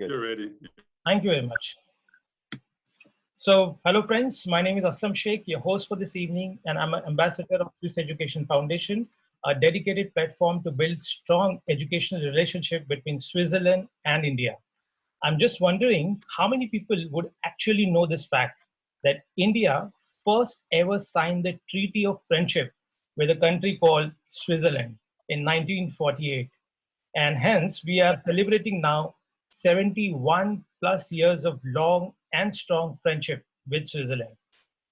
good. You're ready. Thank you very much. So, hello friends, my name is Aslam Sheikh, your host for this evening, and I'm an ambassador of Swiss Education Foundation, a dedicated platform to build strong educational relationship between Switzerland and India. I'm just wondering how many people would actually know this fact that India first ever signed the Treaty of Friendship with a country called Switzerland in 1948. And hence, we are celebrating now 71 plus years of long and strong friendship with Switzerland.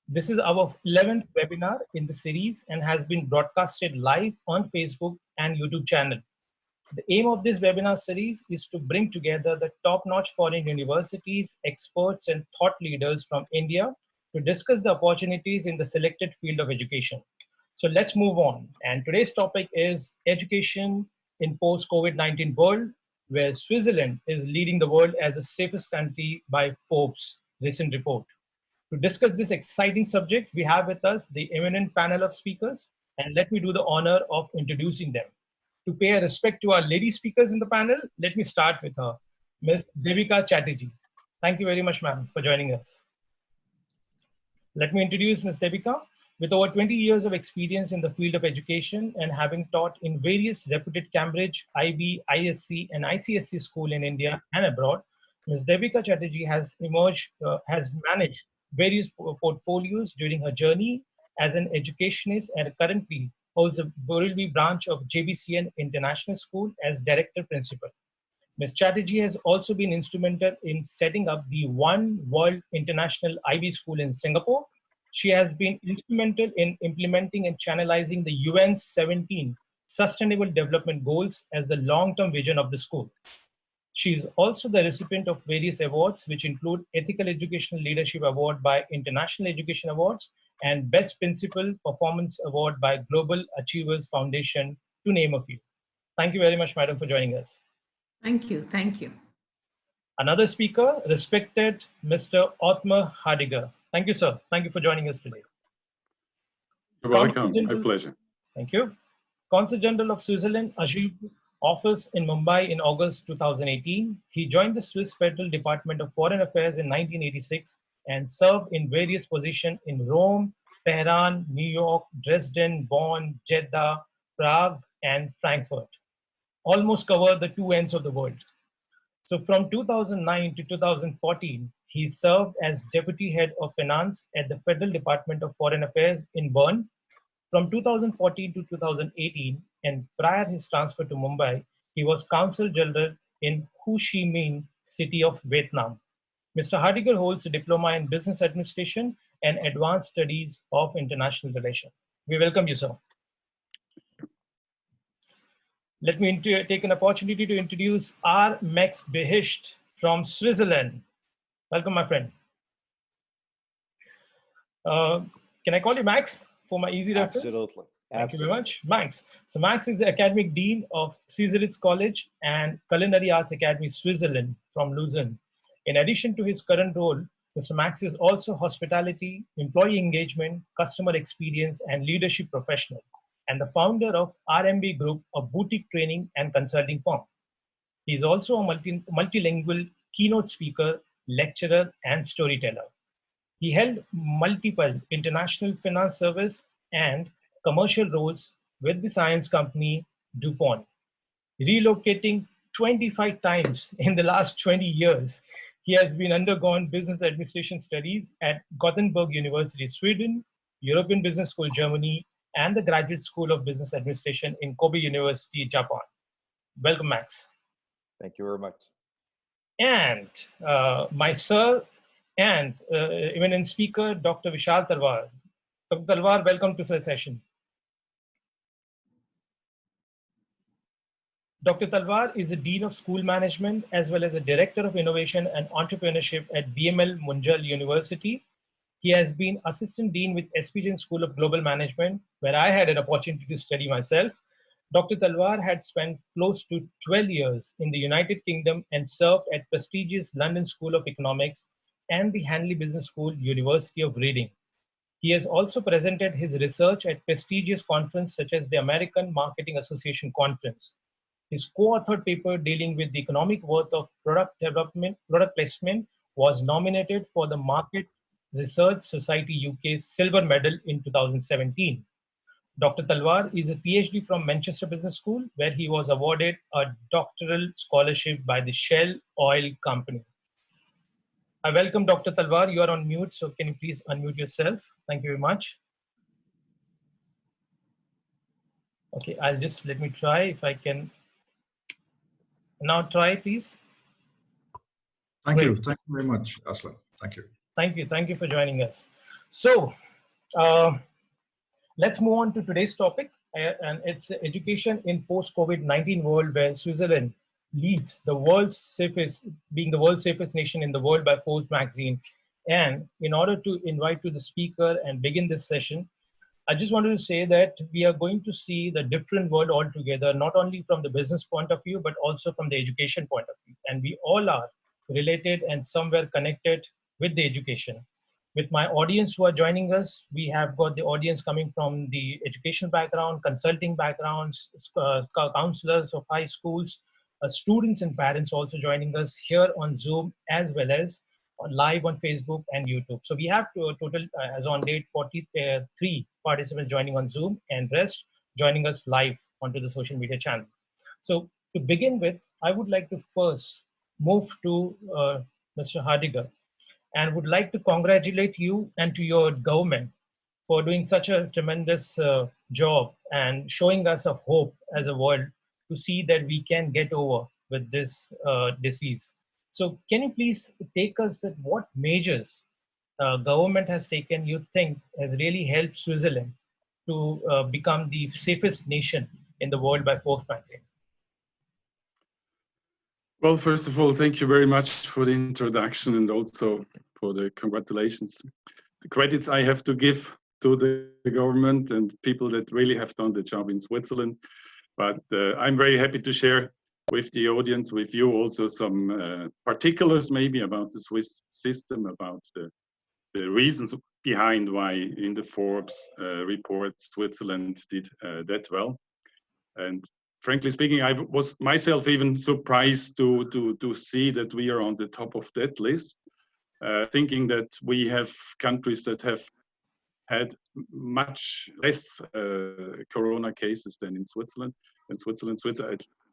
This is our 11th webinar in the series and has been broadcasted live on Facebook and YouTube channel. The aim of this webinar series is to bring together the top-notch foreign universities, experts, and thought leaders from India to discuss the opportunities in the selected field of education. So let's move on. And today's topic is education in post-COVID-19 world, where Switzerland is leading the world as the safest country by Forbes recent report. To discuss this exciting subject, we have with us the eminent panel of speakers, and let me do the honor of introducing them. To pay a respect to our lady speakers in the panel, let me start with her, Ms. Devika Chatterjee. Thank you very much, ma'am, for joining us. Let me introduce Ms. Devika. With over 20 years of experience in the field of education and having taught in various reputed Cambridge, IB, ISC, and ICSC school in India and abroad, Ms. Devika Chatterjee has managed various portfolios during her journey as an educationist and currently holds the Borelli branch of JBCN International School as Director Principal. Ms. Chatterjee has also been instrumental in setting up the One World International IB School in Singapore. She has been instrumental in implementing and channelizing the UN's 17 Sustainable Development Goals as the long-term vision of the school. She is also the recipient of various awards, which include Ethical Educational Leadership Award by International Education Awards and Best Principal Performance Award by Global Achievers Foundation, to name a few. Thank you very much, madam, for joining us. Thank you. Thank you. Another speaker, respected Mr. Ottmar Hadiger. Thank you, sir. Thank you for joining us today. You're welcome. My pleasure. Thank you. Consul General of Switzerland achieved office in Mumbai in August 2018. He joined the Swiss Federal Department of Foreign Affairs in 1986 and served in various positions in Rome, Tehran, New York, Dresden, Bonn, Jeddah, Prague, and Frankfurt. Almost covered the two ends of the world. So from 2009 to 2014, he served as Deputy Head of Finance at the Federal Department of Foreign Affairs in Bern. From 2014 to 2018, and prior his transfer to Mumbai, he was Consul General in Ho Chi Minh City of Vietnam. Mr. Hardiger holds a diploma in Business Administration and Advanced Studies of International Relations. We welcome you, sir. Let me take an opportunity to introduce R. Max Behisht from Switzerland. Welcome, my friend. Can I call you Max for my easy reference? Absolutely. Thank you very much, Max. So Max is the Academic Dean of Caesaritz College and Culinary Arts Academy, Switzerland from Lausanne. In addition to his current role, Mr. Max is also hospitality, employee engagement, customer experience, and leadership professional, and the founder of RMB Group, a boutique training and consulting firm. He is also a multilingual keynote speaker, lecturer, and storyteller. He held multiple international finance service and commercial roles with the science company DuPont. Relocating 25 times in the last 20 years, he has been undergone business administration studies at Gothenburg University, Sweden, European Business School, Germany, and the Graduate School of Business Administration in Kobe University, Japan. Welcome, Max. Thank you very much. And my sir and eminent speaker, Dr. Vishal Talwar. Dr. Talwar, welcome to the session. Dr. Talwar is the Dean of School Management as well as the Director of Innovation and Entrepreneurship at BML Munjal University. He has been Assistant Dean with SPGN School of Global Management, where I had an opportunity to study myself. Dr. Talwar had spent close to 12 years in the United Kingdom and served at prestigious London School of Economics and the Hanley Business School, University of Reading. He has also presented his research at prestigious conferences such as the American Marketing Association Conference. His co-authored paper dealing with the economic worth of product development, product placement was nominated for the Market Research Society UK's Silver Medal in 2017. Dr. Talwar is a PhD from Manchester Business School, where he was awarded a doctoral scholarship by the Shell Oil Company. I welcome Dr. Talwar. You are on mute, so can you please unmute yourself? Thank you very much. Okay, let me try if I can. Now try, please. Thank you. Thank you very much, Aslam. Thank you. Thank you. Thank you for joining us. So let's move on to today's topic, and it's education in post-COVID-19 world, where Switzerland leads the world's safest, being the world's safest nation in the world by Forbes magazine. And in order to invite to the speaker and begin this session, I just wanted to say that we are going to see the different world altogether, not only from the business point of view, but also from the education point of view. And we all are related and somewhere connected with the education. With my audience who are joining us, we have got the audience coming from the education background, consulting backgrounds, counselors of high schools, students and parents also joining us here on Zoom, as well as live on Facebook and YouTube. So we have a total, as on date, 43 participants joining on Zoom, and rest joining us live onto the social media channel. So to begin with, I would like to first move to Mr. Hardiger, and would like to congratulate you and to your government for doing such a tremendous job and showing us a hope as a world to see that we can get over with this disease. So can you please take us that what measures government has taken, you think, has really helped Switzerland to become the safest nation in the world by Forbes magazine? Well, first of all, thank you very much for the introduction and also for the congratulations. The credits I have to give to the government and people that really have done the job in Switzerland. But I'm very happy to share with the audience, with you also, some particulars maybe about the Swiss system, about the reasons behind why in the Forbes report Switzerland did that well. And frankly speaking, I was myself even surprised to see that we are on the top of that list, thinking that we have countries that have had much less corona cases than in Switzerland. In Switzerland,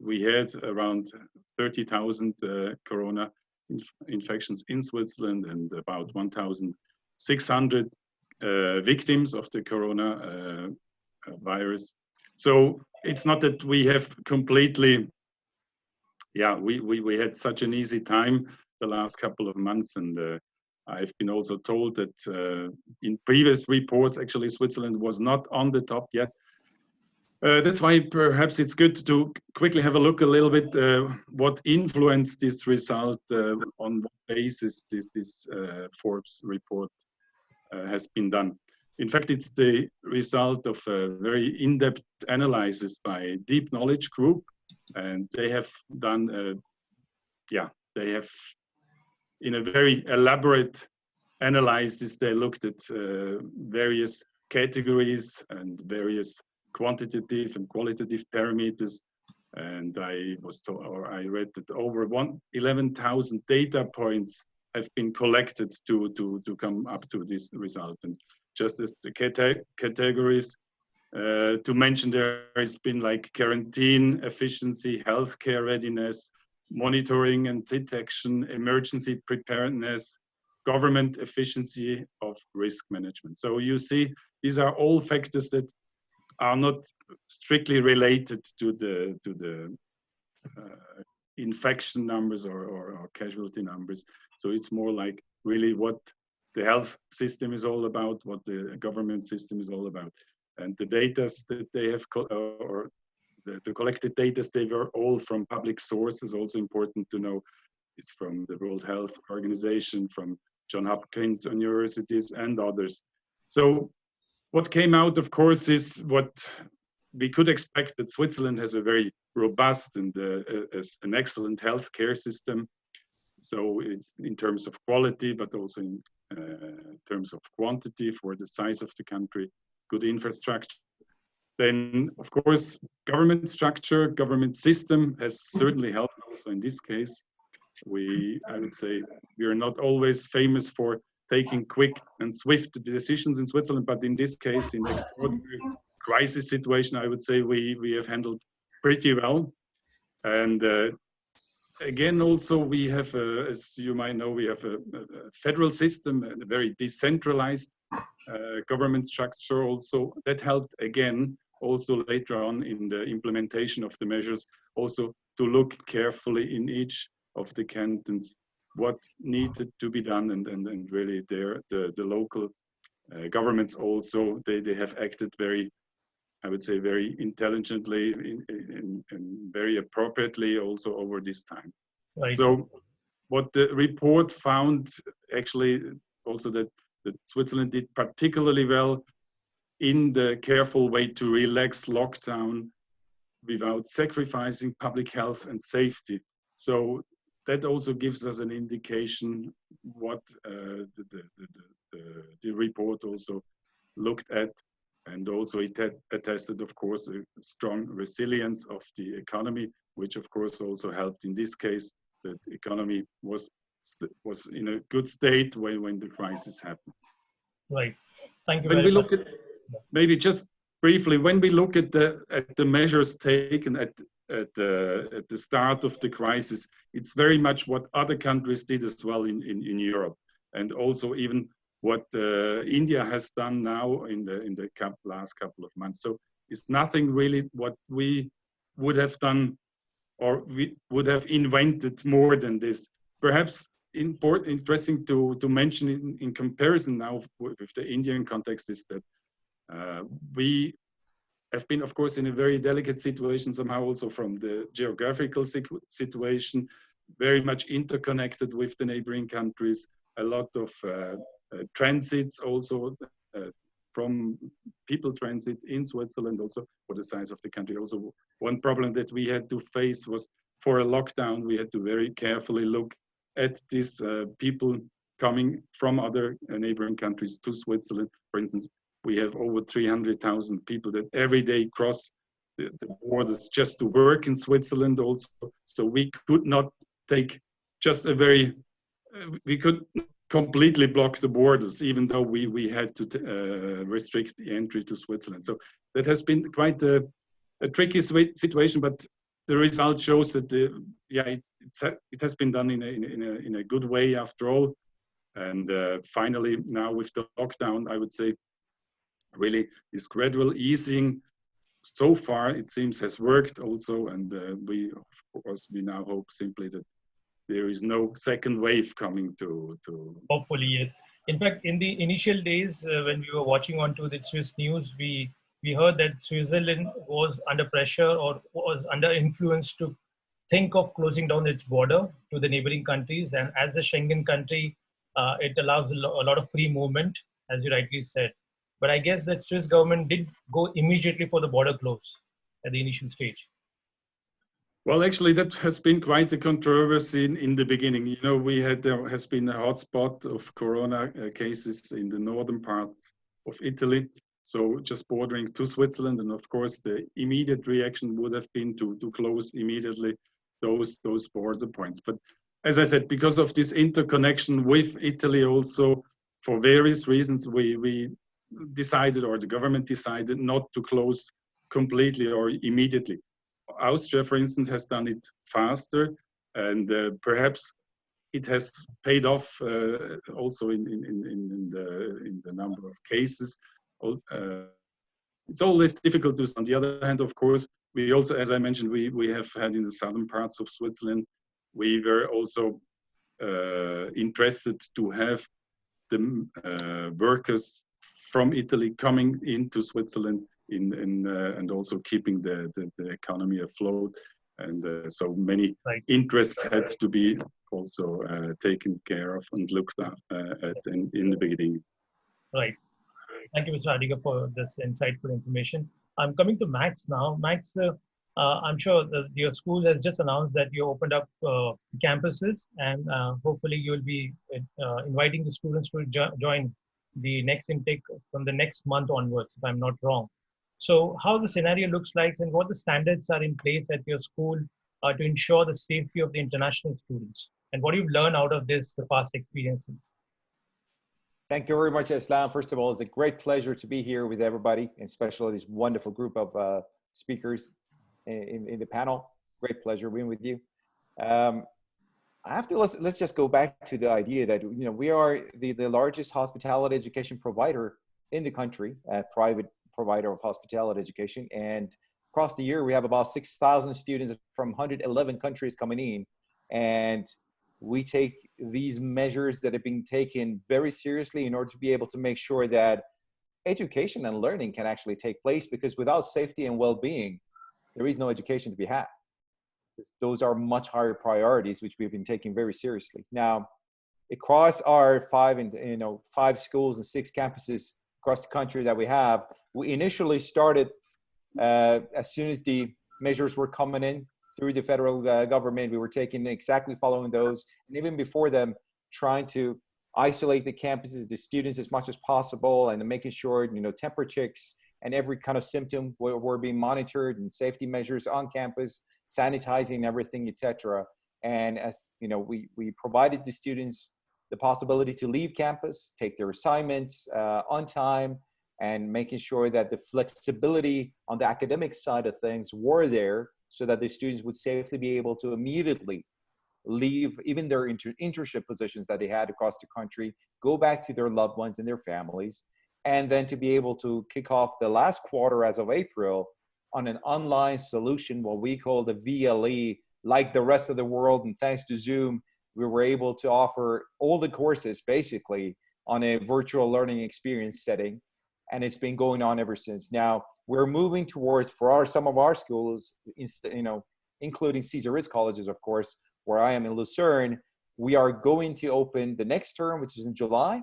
we had around 30,000 corona infections in Switzerland and about 1,600 victims of the corona virus. So it's not that we have completely, we had such an easy time the last couple of months, and I've been also told that in previous reports, actually Switzerland was not on the top yet. That's why perhaps it's good to quickly have a look a little bit what influenced this result, on what basis this Forbes report has been done. In fact, it's the result of a very in-depth analysis by Deep Knowledge Group, and they have done, they have, in a very elaborate analysis, they looked at various categories and various quantitative and qualitative parameters. And I was told, or I read that over 11,000 data points have been collected to come up to this result. And just as the categories to mention, there has been like quarantine efficiency, healthcare readiness, monitoring and detection, emergency preparedness, government efficiency of risk management. So you see, these are all factors that are not strictly related to the infection numbers or casualty numbers. So it's more like really what the health system is all about, what the government system is all about. And the data that they have, or the collected data, they were all from public sources. Also important to know, it's from the World Health Organization, from Johns Hopkins universities and others. So what came out, of course, is what we could expect, that Switzerland has a very robust and an excellent healthcare system. So in terms of quality, but also in terms of quantity for the size of the country, good infrastructure. Then, of course, government structure, government system has certainly helped also in this case. I would say, we are not always famous for taking quick and swift decisions in Switzerland, but in this case, in extraordinary crisis situation, I would say we have handled pretty well. And again, also we have, as you might know, we have a federal system, a very decentralized government structure also. That helped again, also later on in the implementation of the measures, also to look carefully in each of the cantons what needed to be done, and really the local governments also, they have acted very, I would say, very intelligently and very appropriately also over this time. Right. So what the report found actually also that Switzerland did particularly well in the careful way to relax lockdown without sacrificing public health and safety. So that also gives us an indication what the report also looked at. And also it had attested, of course, a strong resilience of the economy, which of course also helped in this case. That the economy was in a good state when the crisis happened. Right. Thank you when very we much. look at, maybe just briefly, when we look at the measures taken at the start of the crisis, it's very much what other countries did as well in Europe, and also even what India has done now in the last couple of months. So it's nothing really what we would have done or we would have invented more than this. Perhaps interesting to mention in comparison now with the Indian context is that we have been, of course, in a very delicate situation somehow also from the geographical situation, very much interconnected with the neighboring countries, a lot of transits also from people transit in Switzerland also for the size of the country. Also, one problem that we had to face was for a lockdown, we had to very carefully look at these people coming from other neighboring countries to Switzerland. For instance, we have over 300,000 people that every day cross the borders just to work in Switzerland also. So we could not take just a very, we could completely block the borders, even though we had to restrict the entry to Switzerland. So that has been quite a tricky situation, but the result shows that it has been done in a good way after all. And finally, now with the lockdown, I would say really this gradual easing so far, it seems, has worked also. And we now hope simply that there is no second wave coming to. Hopefully, yes. In fact, in the initial days when we were watching onto the Swiss news, we heard that Switzerland was under pressure or was under influence to think of closing down its border to the neighboring countries. And as a Schengen country, it allows a lot of free movement, as you rightly said. But I guess that Swiss government did go immediately for the border close at the initial stage. Well, actually, that has been quite a controversy in the beginning. You know, there has been a hotspot of corona cases in the northern parts of Italy, so just bordering to Switzerland. And of course, the immediate reaction would have been to close immediately those border points. But as I said, because of this interconnection with Italy also, for various reasons, we decided, or the government decided, not to close completely or immediately. Austria, for instance, has done it faster, and perhaps it has paid off also in the number of cases. It's always difficult to. On the other hand, of course, we also, as I mentioned, we have had in the southern parts of Switzerland, we were also interested to have the workers from Italy coming into Switzerland and also keeping the economy afloat. And so many interests had to be also taken care of and looked at in the beginning. Right. Thank you, Mr. Adiga, for this insightful information. I'm coming to Max now. Max, I'm sure that your school has just announced that you opened up campuses, and hopefully you'll be inviting the students to join the next intake from the next month onwards, if I'm not wrong. So how the scenario looks like and what the standards are in place at your school to ensure the safety of the international students, and what you've learned out of this the past experiences. Thank you very much, Islam. First of all, it's a great pleasure to be here with everybody, and especially this wonderful group of speakers in the panel. Great pleasure being with you. I have to let's just go back to the idea that we are the largest hospitality education provider in the country, a private provider of hospitality education, and across the year we have about 6,000 students from 111 countries coming in, and we take these measures that have been taken very seriously in order to be able to make sure that education and learning can actually take place, because without safety and well-being, there is no education to be had. Those are much higher priorities, which we've been taking very seriously. Now, across our five schools and 6 campuses across the country that we have, we initially started as soon as the measures were coming in through the federal government. We were taking exactly following those, and even before them, trying to isolate the campuses, the students as much as possible, and making sure temperature checks and every kind of symptom were being monitored, and safety measures on campus, sanitizing everything, etc. And as we provided the students the possibility to leave campus, take their assignments on time, and making sure that the flexibility on the academic side of things were there, so that the students would safely be able to immediately leave even their internship positions that they had across the country, go back to their loved ones and their families, and then to be able to kick off the last quarter as of April on an online solution, what we call the VLE. Like the rest of the world, and thanks to Zoom, we were able to offer all the courses basically on a virtual learning experience setting, and it's been going on ever since. Now we're moving towards, for some of our schools, including Cesar Ritz colleges, of course, where I am in Lucerne, we are going to open the next term, which is in July,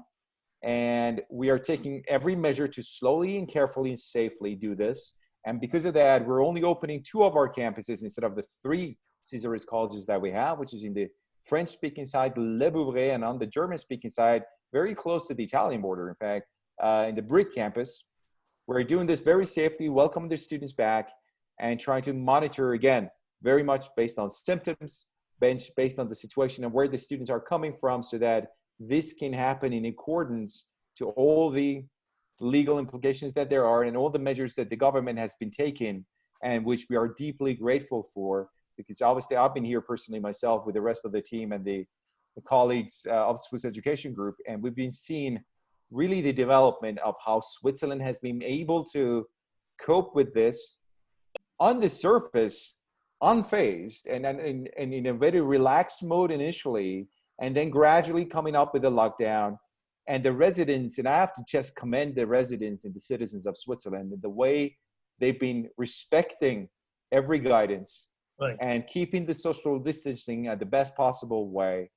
and we are taking every measure to slowly and carefully and safely do this. And because of that, we're only opening 2 of our campuses instead of the 3 Cesar Ritz colleges that we have, which is in the French-speaking side, Le Bouvray, and on the German-speaking side, very close to the Italian border, in fact, in the Brick campus. We're doing this very safely, welcoming the students back, and trying to monitor, again, very much based on symptoms, based on the situation and where the students are coming from, so that this can happen in accordance to all the legal implications that there are and all the measures that the government has been taking, and which we are deeply grateful for, because obviously I've been here personally myself with the rest of the team and the colleagues of Swiss Education Group, and we've been seeing really the development of how Switzerland has been able to cope with this on the surface, unfazed, and in a very relaxed mode initially, and then gradually coming up with the lockdown. And the residents, and I have to just commend the residents and the citizens of Switzerland and the way they've been respecting every guidance, right, and keeping the social distancing at the best possible way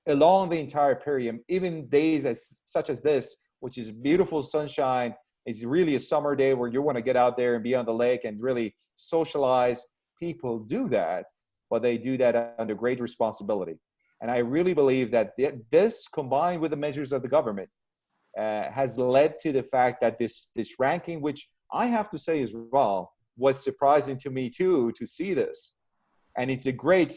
along the entire period. Even days such as this, which is beautiful sunshine, is really a summer day where you want to get out there and be on the lake and really socialize. People do that, but they do that under great responsibility. And I really believe that this, combined with the measures of the government, has led to the fact that this ranking, which I have to say as well, was surprising to me too, to see this. And it's a great,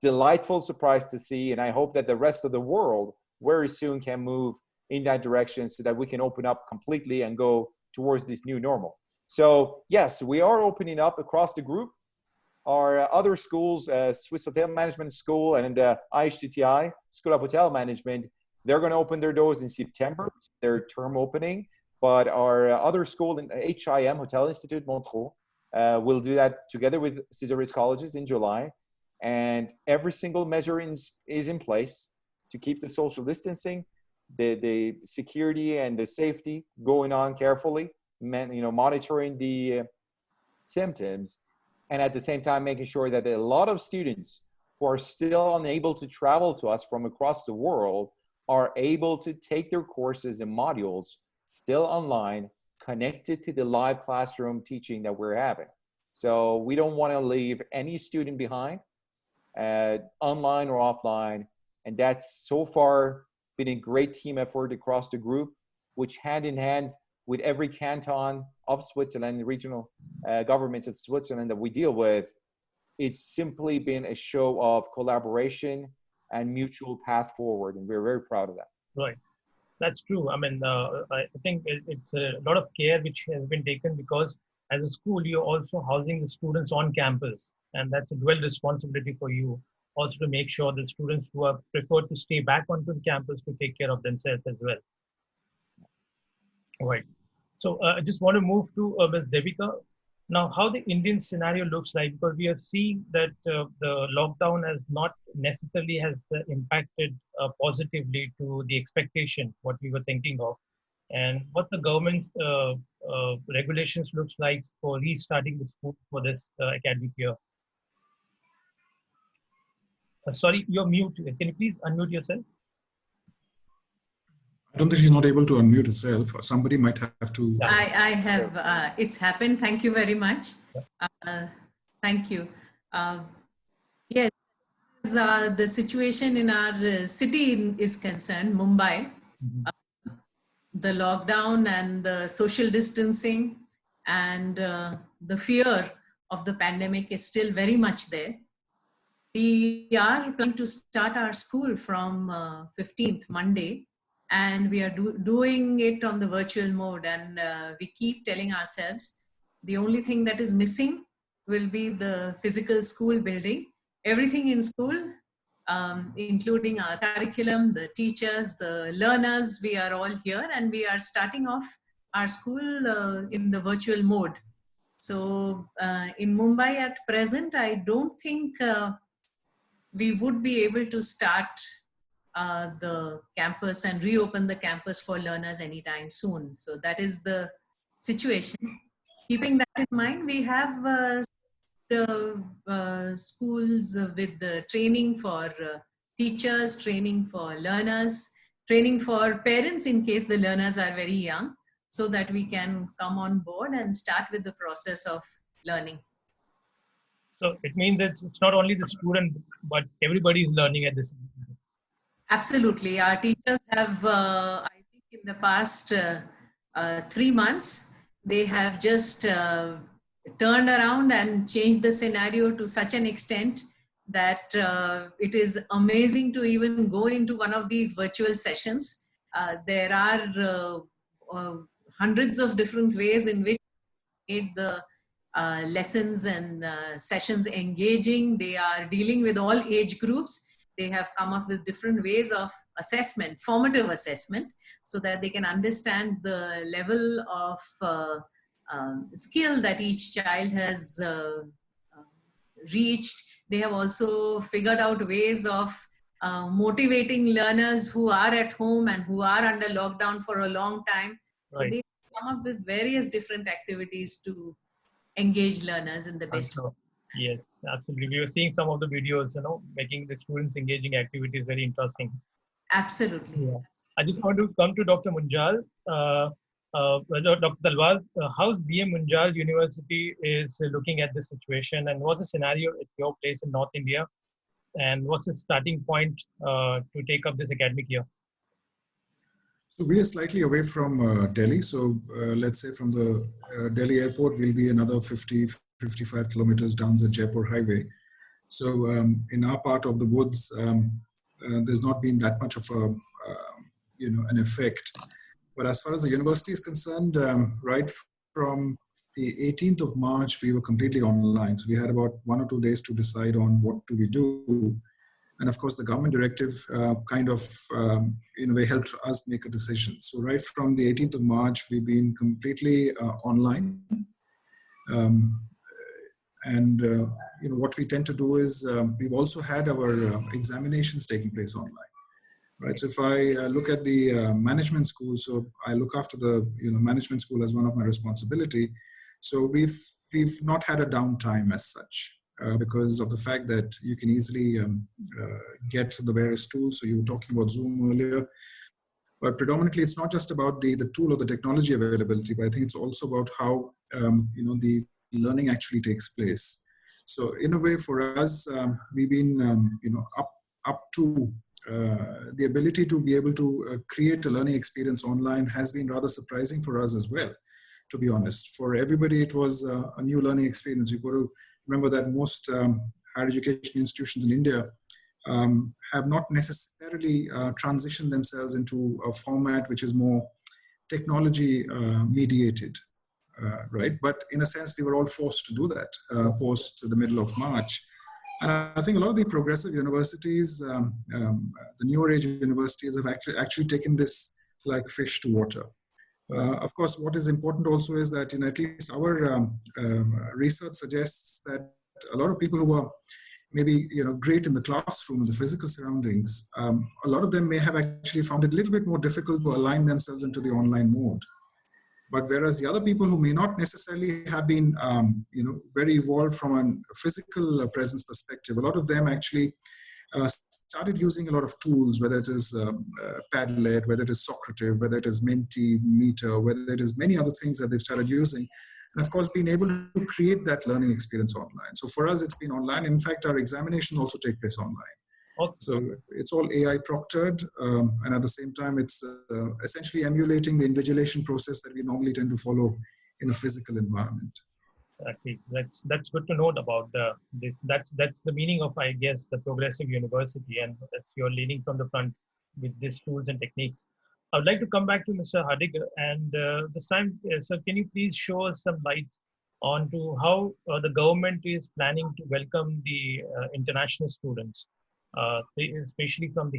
delightful surprise to see. And I hope that the rest of the world very soon can move in that direction, so that we can open up completely and go towards this new normal. So yes, we are opening up across the group. Our other schools, Swiss Hotel Management School and IHTTI, School of Hotel Management, they're going to open their doors in September, their term opening. But our other school, in HIM, Hotel Institute Montreux, will do that together with Cesar Ritz colleges in July. And every single measure is in place to keep the social distancing, the security and the safety going on carefully, monitoring the symptoms, and at the same time making sure that a lot of students who are still unable to travel to us from across the world are able to take their courses and modules still online, connected to the live classroom teaching that we're having. So we don't want to leave any student behind, online or offline. And that's so far been a great team effort across the group, which hand in hand with every canton of Switzerland, the regional governments of Switzerland that we deal with, it's simply been a show of collaboration and mutual path forward, and we're very proud of that. Right. That's true. I mean, I think it's a lot of care which has been taken, because as a school, you're also housing the students on campus. And that's a dual responsibility for you, also to make sure that students who are preferred to stay back onto the campus to take care of themselves as well. All right. So I just want to move to Ms. Devika. Now, how the Indian scenario looks like, because we are seeing that the lockdown has not necessarily has impacted positively to the expectation, what we were thinking of, and what the government's regulations looks like for restarting the school for this academic year. Sorry, you're mute. Can you please unmute yourself? I don't think she's not able to unmute herself. Somebody might have to. I have, it's happened. Thank you very much. Thank you. Yes, as the situation in our city is concerned, Mumbai, the lockdown and the social distancing and the fear of the pandemic is still very much there. We are planning to start our school from 15th, Monday, and we are doing it on the virtual mode. And we keep telling ourselves, the only thing that is missing will be the physical school building. Everything in school, including our curriculum, the teachers, the learners, we are all here, and we are starting off our school in the virtual mode. So in Mumbai at present, I don't think we would be able to start the campus and reopen the campus for learners anytime soon. So that is the situation. Keeping that in mind, we have schools with the training for teachers, training for learners, training for parents in case the learners are very young, so that we can come on board and start with the process of learning. So it means that it's not only the student, but everybody is learning at the same time. Absolutely. Our teachers have, I think in the past 3 months, they have just turned around and changed the scenario to such an extent that it is amazing to even go into one of these virtual sessions. There are hundreds of different ways in which they made the lessons and sessions engaging. They are dealing with all age groups. They have come up with different ways of assessment, formative assessment, so that they can understand the level of skill that each child has reached. They have also figured out ways of motivating learners who are at home and who are under lockdown for a long time. So they come up with various different activities to engage learners in the best way. Yes, absolutely. We were seeing some of the videos, making the students engaging activities very interesting. Absolutely. Yeah. I just want to come to Dr. Munjal. Dr. Talwar, how's BM Munjal University is looking at this situation, and what's the scenario at your place in North India, and what's the starting point to take up this academic year? So we are slightly away from Delhi. So let's say from the Delhi airport, we'll be another 55 kilometers down the Jaipur highway. So in our part of the woods, there's not been that much of a, an effect. But as far as the university is concerned, right from the 18th of March, we were completely online. So we had about 1 or 2 days to decide on what do we do. And of course, the government directive in a way helped us make a decision. So right from the 18th of March, we've been completely online. What we tend to do is we've also had our examinations taking place online. Right. So if I look at the management school, so I look after the management school as one of my responsibility. So we've not had a downtime as such because of the fact that you can easily get the various tools. So you were talking about Zoom earlier, but predominantly it's not just about the tool or the technology availability, but I think it's also about how the learning actually takes place. So in a way, for us, we've been up to the ability to be able to create a learning experience online has been rather surprising for us as well, to be honest. For everybody, it was a new learning experience. You've got to remember that most higher education institutions in India have not necessarily transitioned themselves into a format which is more technology mediated, right? But in a sense, we were all forced to do that post the middle of March. And I think a lot of the progressive universities, the newer age universities have actually taken this like fish to water. Of course, what is important also is that at least our research suggests that a lot of people who are maybe great in the classroom and the physical surroundings, a lot of them may have actually found it a little bit more difficult to align themselves into the online mode. But whereas the other people who may not necessarily have been, very evolved from a physical presence perspective, a lot of them actually started using a lot of tools, whether it is Padlet, whether it is Socrative, whether it is Mentimeter, whether it is many other things that they've started using. And of course, being able to create that learning experience online. So for us, it's been online. In fact, our examinations also take place online. Okay. So it's all AI proctored, and at the same time, it's essentially emulating the invigilation process that we normally tend to follow in a physical environment. Exactly. That's good to note about that's the meaning of, I guess, the progressive university, and that's you're leading from the front with these tools and techniques. I would like to come back to Mr. Hardik, and this time, sir, can you please show us some lights onto how the government is planning to welcome the international students, especially from the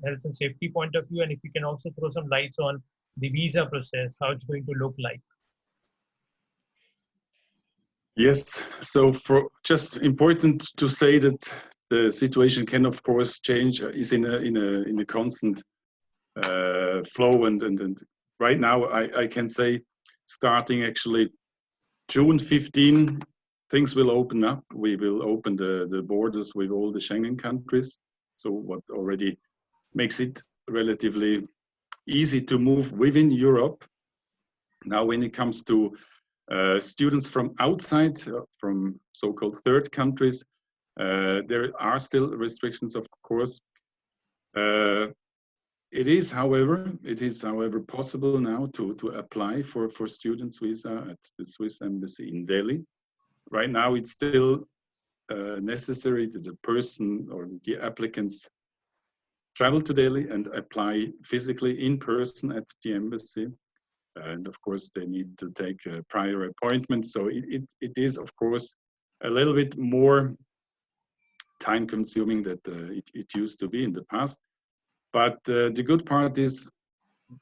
health and safety point of view, and if you can also throw some lights on the visa process, how it's going to look like. Yes, so for just important to say that the situation can of course change, is in a constant flow, and right now I can say starting actually June 15, things will open up. We will open the borders with all the Schengen countries, so what already makes it relatively easy to move within Europe. Now when it comes to students from outside, from so-called third countries, there are still restrictions, of course. It is, however, possible now to apply for students' visa at the Swiss Embassy in Delhi. Right now, it's still necessary that the person or the applicants travel to Delhi and apply physically in person at the embassy. And of course, they need to take a prior appointment. So it is, of course, a little bit more time consuming than it used to be in the past. But the good part is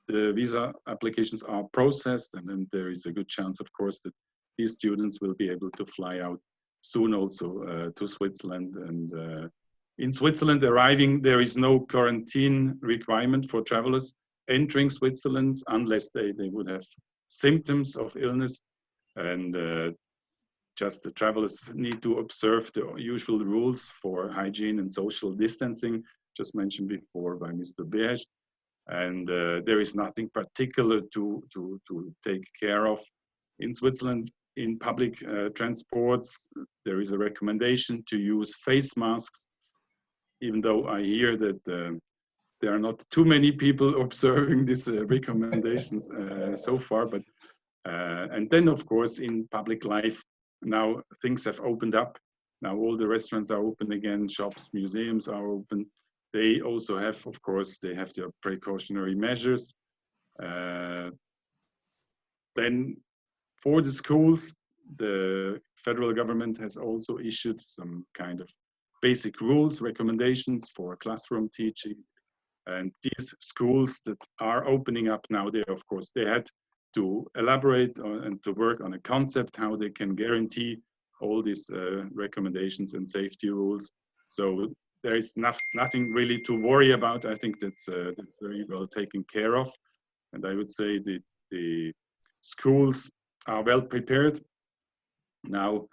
the visa applications are processed, and then there is a good chance, of course, that these students will be able to fly out soon also to Switzerland. And in Switzerland, arriving, there is no quarantine requirement for travelers entering Switzerland unless they would have symptoms of illness, and just the travelers need to observe the usual rules for hygiene and social distancing, just mentioned before by Mr. Behesh. And there is nothing particular to take care of. In Switzerland, in public transports, there is a recommendation to use face masks, even though I hear that there are not too many people observing these recommendations so far. But and then, of course, in public life, now things have opened up. Now all the restaurants are open again, shops, museums are open. They also have, of course, they have their precautionary measures. Then for the schools, the federal government has also issued some kind of basic rules, recommendations for classroom teaching. And these schools that are opening up now, they, of course, they had to elaborate and to work on a concept how they can guarantee all these recommendations and safety rules. So there is nothing really to worry about. I think that's very well taken care of. And I would say that the schools are well prepared. Now,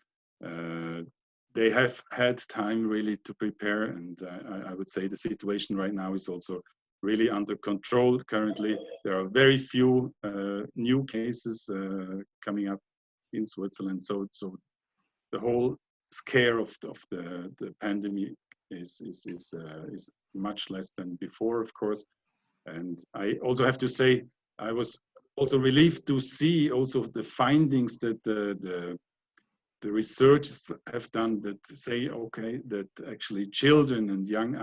they have had time really to prepare, and I would say the situation right now is also really under control. Currently, there are very few new cases coming up in Switzerland. So the whole scare of the pandemic is much less than before, of course. And I also have to say, I was also relieved to see also the findings that the researchers have done that say, okay, that actually children and young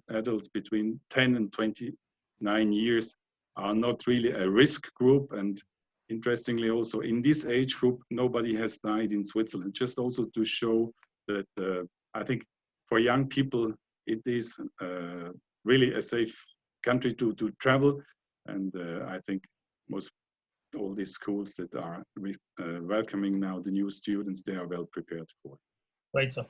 adults between 10 and 29 years are not really a risk group. And interestingly, also in this age group, nobody has died in Switzerland. Just also to show that I think for young people, it is really a safe country to travel. And I think most all these schools that are welcoming now the new students, they are well prepared for. Right, so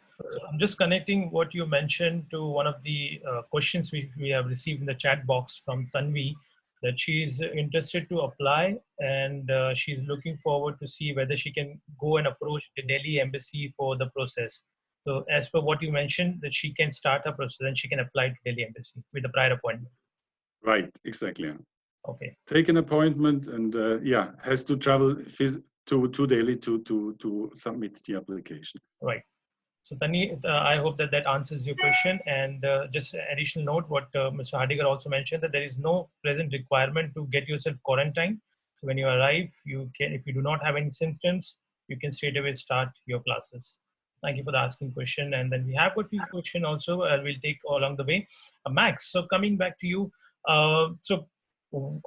I'm just connecting what you mentioned to one of the questions we have received in the chat box from Tanvi, that she's interested to apply and she's looking forward to see whether she can go and approach the Delhi embassy for the process. So as per what you mentioned, that she can start her process and she can apply to Delhi embassy with a prior appointment. Right, exactly. Okay. Take an appointment and yeah, has to travel to Delhi to submit the application. Right. So Tani, I hope that that answers your question. And just an additional note, what Mr. Hadigar also mentioned, that there is no present requirement to get yourself quarantined. So when you arrive, you can, if you do not have any symptoms, you can straight away start your classes. Thank you for the asking question. And then we have got a few questions also we'll take along the way. Max, so coming back to you, so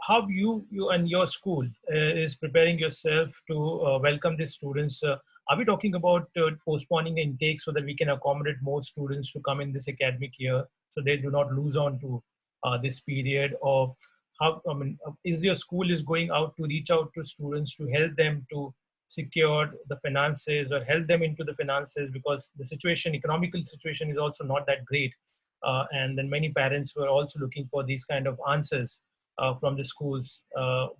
how you and your school is preparing yourself to welcome the students? Are we talking about postponing intake so that we can accommodate more students to come in this academic year so they do not lose on to this period? Or how, I mean, is your school is going out to reach out to students to help them to secure the finances or help them into the finances, because the situation, economical situation is also not that great. And then many parents were also looking for these kind of answers from the schools.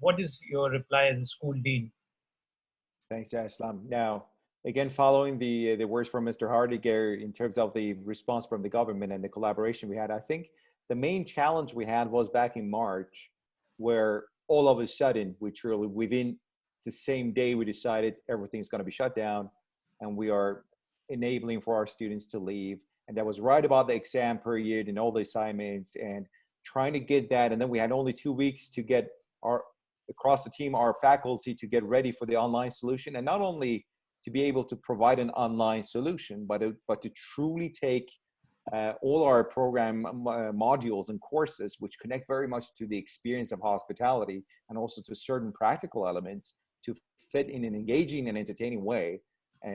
What is your reply as a school dean? Thanks, Aslam. Now, again, following the words from Mr. Hardiger in terms of the response from the government and the collaboration we had, I think the main challenge we had was back in March, where all of a sudden, within the same day, we decided everything's going to be shut down and we are enabling for our students to leave. And that was right about the exam period and all the assignments and trying to get that. And then we had only 2 weeks to get across the team, our faculty to get ready for the online solution. And not only to be able to provide an online solution, but to truly take all our program modules and courses, which connect very much to the experience of hospitality and also to certain practical elements, to fit in an engaging and entertaining way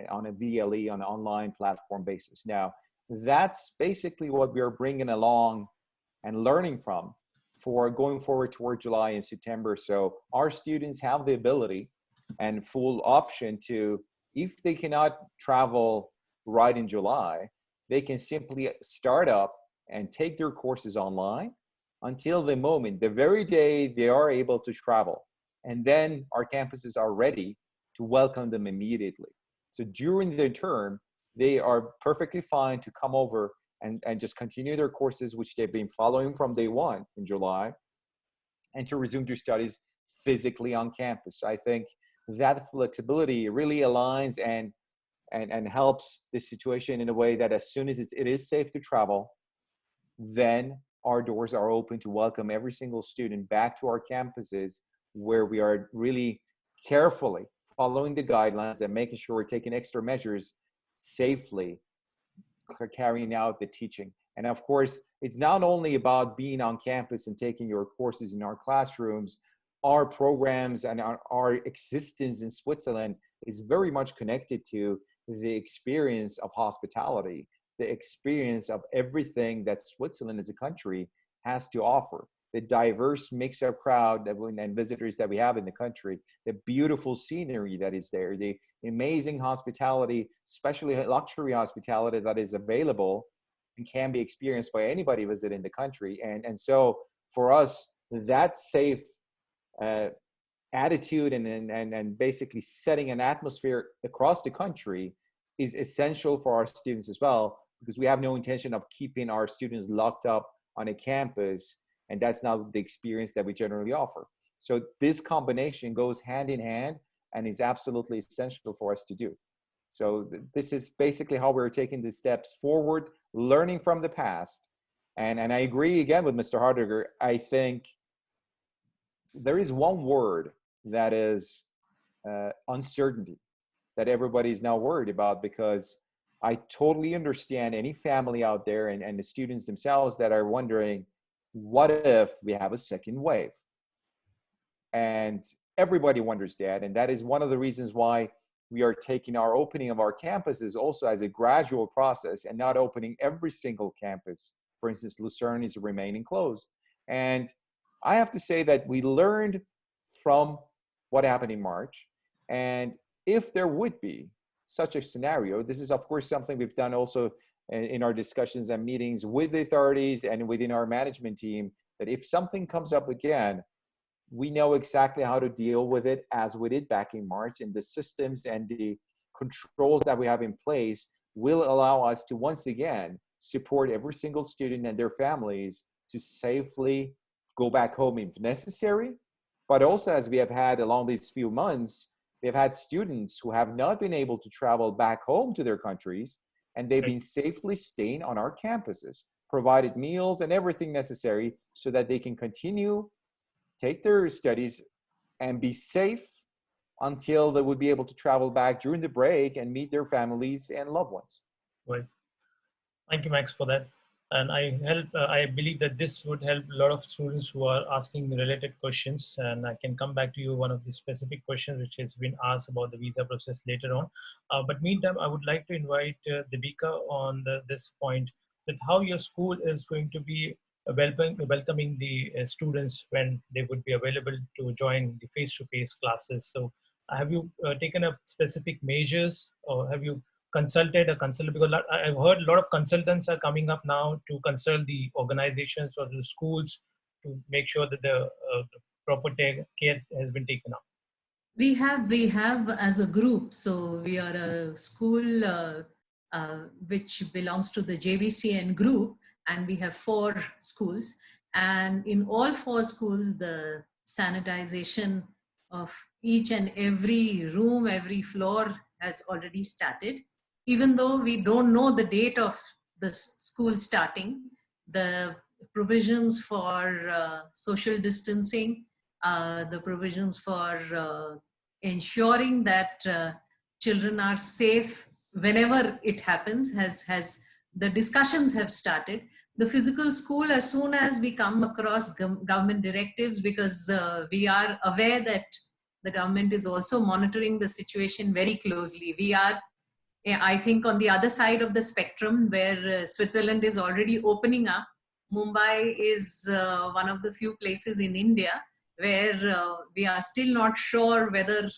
on a VLE, on an online platform basis. Now, that's basically what we're bringing along and learning from for going forward toward July and September. So our students have the ability and full option to, if they cannot travel right in July, they can simply start up and take their courses online until the moment, the very day they are able to travel. And then our campuses are ready to welcome them immediately. So during the term, they are perfectly fine to come over and just continue their courses, which they've been following from day one in July, and to resume their studies physically on campus. I think that flexibility really aligns and helps the situation in a way that as soon as it is safe to travel, then our doors are open to welcome every single student back to our campuses, where we are really carefully following the guidelines and making sure we're taking extra measures safely carrying out the teaching. And of course, it's not only about being on campus and taking your courses in our classrooms. Our programs and our existence in Switzerland is very much connected to the experience of hospitality, the experience of everything that Switzerland as a country has to offer, the diverse mix-up crowd and visitors that we have in the country, the beautiful scenery that is there, the amazing hospitality, especially luxury hospitality that is available and can be experienced by anybody visiting the country. And so for us, that safe attitude and basically setting an atmosphere across the country is essential for our students as well, because we have no intention of keeping our students locked up on a campus, and that's not the experience that we generally offer. So this combination goes hand in hand and is absolutely essential for us to do. So this is basically how we're taking the steps forward, learning from the past And I agree again with Mr. Hardiger. I think there is one word that is uncertainty that everybody's now worried about, because I totally understand any family out there and the students themselves that are wondering, what if we have a second wave? And everybody wonders that. And that is one of the reasons why we are taking our opening of our campuses also as a gradual process and not opening every single campus. For instance, Lucerne is remaining closed. And I have to say that we learned from what happened in March. And if there would be such a scenario, this is of course something we've done also in our discussions and meetings with the authorities and within our management team, that if something comes up again, we know exactly how to deal with it as we did back in March, and the systems and the controls that we have in place will allow us to once again support every single student and their families to safely go back home if necessary. But also, as we have had along these few months, we have had students who have not been able to travel back home to their countries, and they've been safely staying on our campuses, provided meals and everything necessary so that they can continue, take their studies, and be safe until they would be able to travel back during the break and meet their families and loved ones. Right. Thank you, Max, for that. And I believe that this would help a lot of students who are asking related questions. And I can come back to you one of the specific questions which has been asked about the visa process later on. But meantime, I would like to invite Deepika on this point, that how your school is going to be welcoming the students when they would be available to join the face-to-face classes. So have you taken up specific measures, or have you consulted a consultant? Because I've heard a lot of consultants are coming up now to consult the organizations or the schools to make sure that the proper care has been taken up. We have as a group, so we are a school which belongs to the JVCN group, and we have 4 schools, and in all 4 schools the sanitization of each and every room, every floor has already started. Even though we don't know the date of the school starting, the provisions for social distancing, the provisions for ensuring that children are safe whenever it happens, the discussions have started. The physical school, as soon as we come across government directives, because we are aware that the government is also monitoring the situation very closely. We are, I think, on the other side of the spectrum, where Switzerland is already opening up. Mumbai is one of the few places in India where we are still not sure whether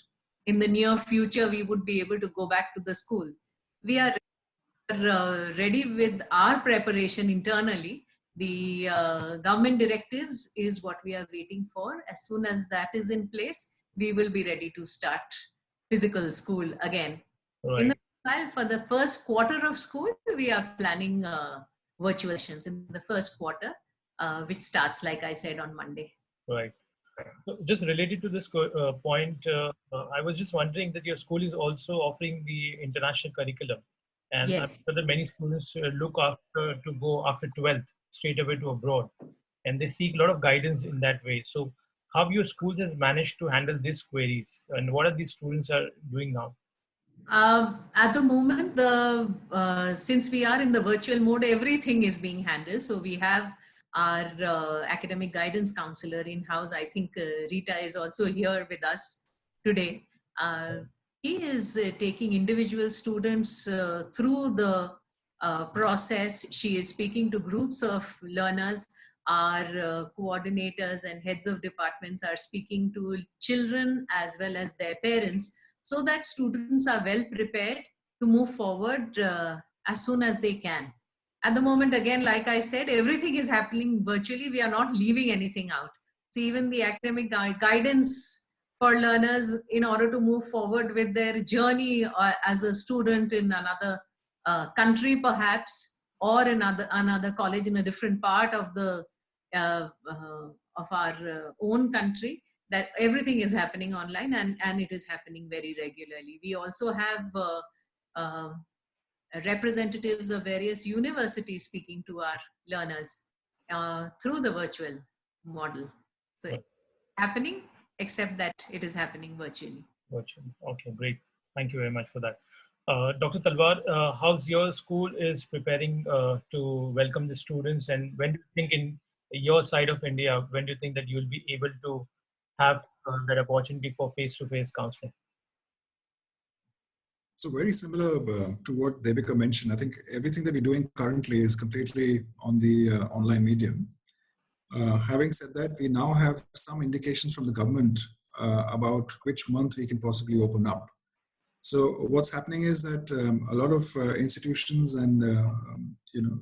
in the near future we would be able to go back to the school. We are ready with our preparation internally. The government directives is what we are waiting for. As soon as that is in place, we will be ready to start physical school again. Right. In the meanwhile, for the first quarter of school, we are planning virtual sessions in the first quarter, which starts, like I said, on Monday. Right. So just related to this point, I was just wondering that your school is also offering the international curriculum. And Yes. I'm sure that many students look after to go after 12th straight away to abroad, and they seek a lot of guidance in that way. So how your schools has managed to handle these queries, and what are these students are doing now? At the moment, since we are in the virtual mode, everything is being handled. So we have our academic guidance counselor in-house. I think Rita is also here with us today. He is taking individual students through the process. She is speaking to groups of learners. Our coordinators and heads of departments are speaking to children as well as their parents, so that students are well prepared to move forward as soon as they can. At the moment, again, like I said, everything is happening virtually. We are not leaving anything out. So even the academic guidance for learners in order to move forward with their journey as a student in another country perhaps, or another college in a different part of the of our own country, that everything is happening online, and it is happening very regularly. We also have representatives of various universities speaking to our learners through the virtual model. So it's happening, except that it is happening virtually. Virtually. Okay, great. Thank you very much for that. Dr. Talwar, how's your school is preparing to welcome the students, and when do you think in your side of India, when do you think that you'll be able to have that opportunity for face-to-face counseling? So very similar to what Devika mentioned. I think everything that we're doing currently is completely on the online medium. Having said that, we now have some indications from the government about which month we can possibly open up. So what's happening is that a lot of institutions and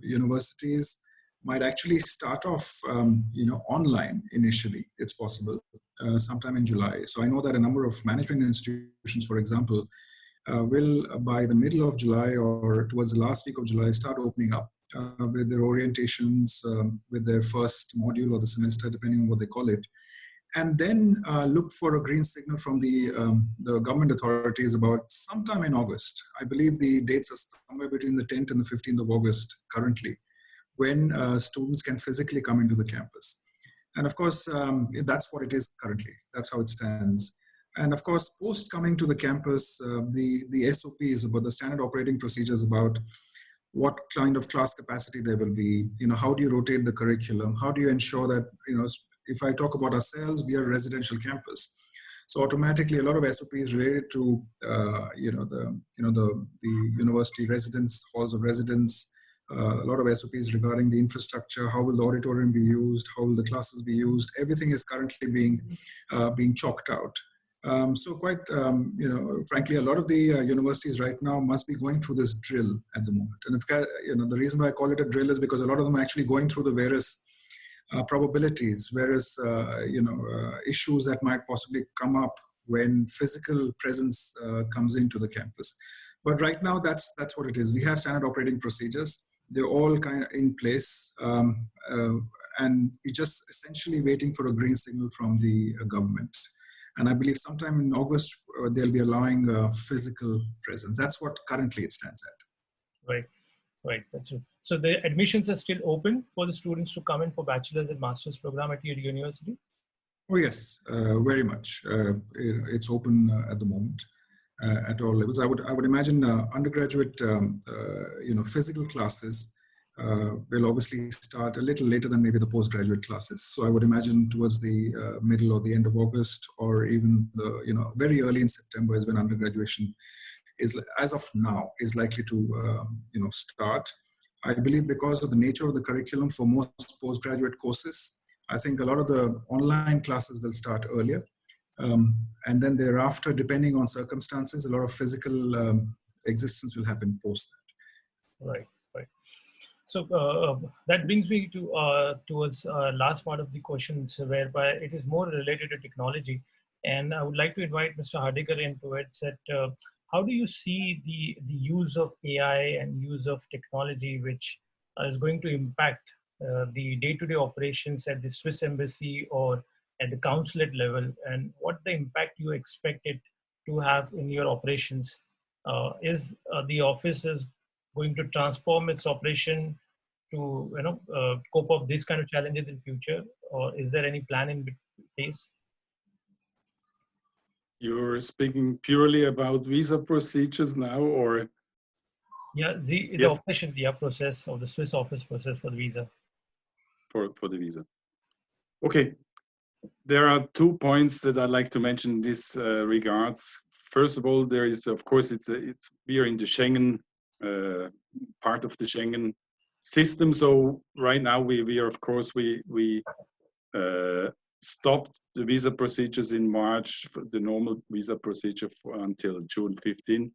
universities might actually start off online initially. It's possible sometime in July. So I know that a number of management institutions, for example, will by the middle of July or towards the last week of July start opening up with their orientations, with their first module of the semester, depending on what they call it. And then look for a green signal from the government authorities about sometime in August. I believe the dates are somewhere between the 10th and the 15th of August currently, when students can physically come into the campus. And of course, that's what it is currently. That's how it stands. And of course, post coming to the campus, the SOPs about the standard operating procedures about what kind of class capacity there will be, how do you rotate the curriculum? How do you ensure that, if I talk about ourselves, we are a residential campus. So automatically a lot of SOPs related to, the university residence, halls of residence, a lot of SOPs regarding the infrastructure, how will the auditorium be used, how will the classes be used, everything is currently being chalked out. So quite, frankly, a lot of the universities right now must be going through this drill at the moment. And the reason why I call it a drill is because a lot of them are actually going through the various probabilities, various, issues that might possibly come up when physical presence comes into the campus. But right now, that's what it is. We have standard operating procedures. They're all kind of in place. And we're just essentially waiting for a green signal from the government. And I believe sometime in August, they'll be allowing physical presence. That's what currently it stands at. Right. That's it. So the admissions are still open for the students to come in for bachelor's and master's program at your university? Oh, yes, very much. It's open at the moment at all levels. I would imagine undergraduate, physical classes will obviously start a little later than maybe the postgraduate classes. So I would imagine towards the middle or the end of August, or even very early in September is when undergraduation is, as of now, is likely to start. I believe because of the nature of the curriculum for most postgraduate courses, I think a lot of the online classes will start earlier. And then thereafter, depending on circumstances, a lot of physical existence will happen post that. Right. So that brings me to towards last part of the questions, whereby it is more related to technology. And I would like to invite Mr. Hardikar in towards that. How do you see the use of AI and use of technology, which is going to impact the day-to-day operations at the Swiss embassy or at the consulate level, and what the impact you expect it to have in your operations? Is the office is going to transform its operation to cope up these kind of challenges in future, or is there any plan in place? You're speaking purely about visa procedures now, or? Yeah, the Yes. operation, the process of the Swiss office process for the visa. For the visa. Okay, there are 2 points that I'd like to mention in this regards. First of all, there is, of course, we are in the Schengen part of the Schengen system. So right now we are, of course, we stopped the visa procedures in March, the normal visa procedure until June 15.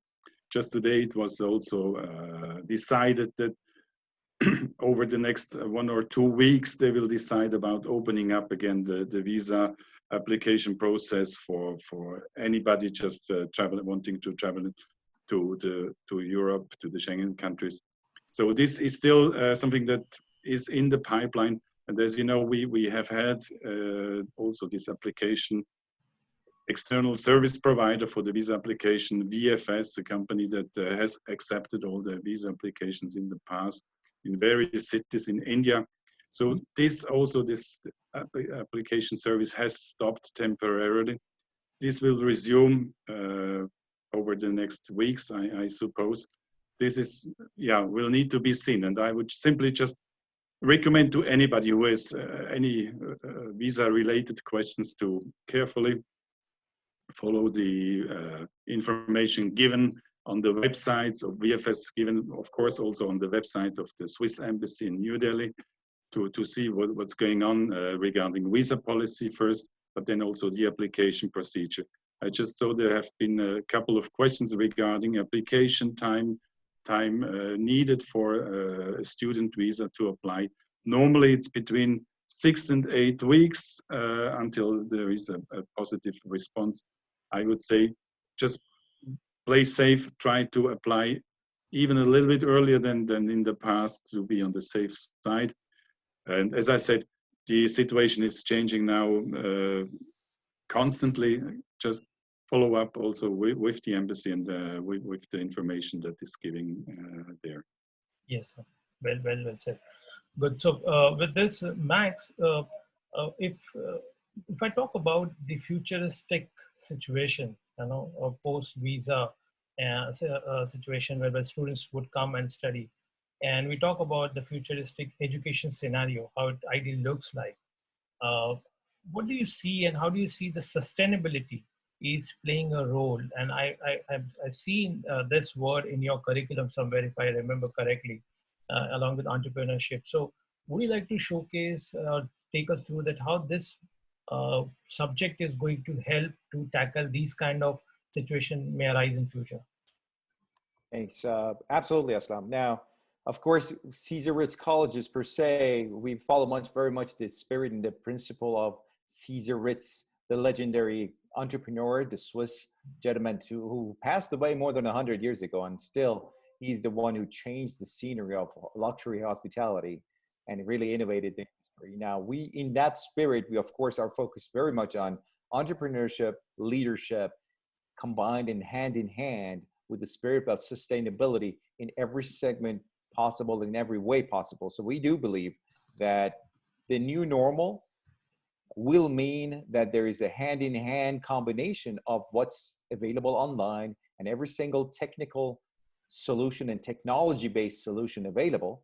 Just today, it was also decided that over the next 1 or 2 weeks, they will decide about opening up again the visa application process for anybody just wanting to travel to Europe, to the Schengen countries. So this is still something that is in the pipeline. And as you know, we have had also this application, external service provider for the visa application, VFS, a company that has accepted all the visa applications in the past in various cities in India. So this application service has stopped temporarily. This will resume over the next weeks, I suppose. This is, will need to be seen. And I would simply just recommend to anybody who has any visa-related questions to carefully follow the information given on the websites of VFS, given, of course, also on the website of the Swiss Embassy in New Delhi, to see what's going on regarding visa policy first, but then also the application procedure. I just saw there have been a couple of questions regarding application time needed for a student visa to apply. Normally it's between 6 and 8 weeks until there is a positive response. I would say just play safe, try to apply even a little bit earlier than in the past to be on the safe side. And as I said, the situation is changing now constantly. Just follow up also with the embassy and with the information that is giving there. Yes, well said. Good. So with this, Max, if I talk about the futuristic situation, a post-visa situation where students would come and study, and we talk about the futuristic education scenario, how it ideally looks like. What do you see, and how do you see the sustainability is playing a role? And I've seen this word in your curriculum somewhere, if I remember correctly, along with entrepreneurship. So would you like to showcase, take us through that, how this subject is going to help to tackle these kind of situation may arise in future? Thanks. Absolutely, Aslam. Now, of course, Caesar Ritz colleges per se, we follow very much the spirit and the principle of Caesar Ritz, the legendary entrepreneur, the Swiss gentleman who passed away more than 100 years ago, and still he's the one who changed the scenery of luxury hospitality and really innovated the industry. Now, we, in that spirit, we of course are focused very much on entrepreneurship, leadership, combined and hand in hand with the spirit of sustainability in every segment possible, in every way possible. So we do believe that the new normal will mean that there is a hand-in-hand combination of what's available online and every single technical solution and technology-based solution available.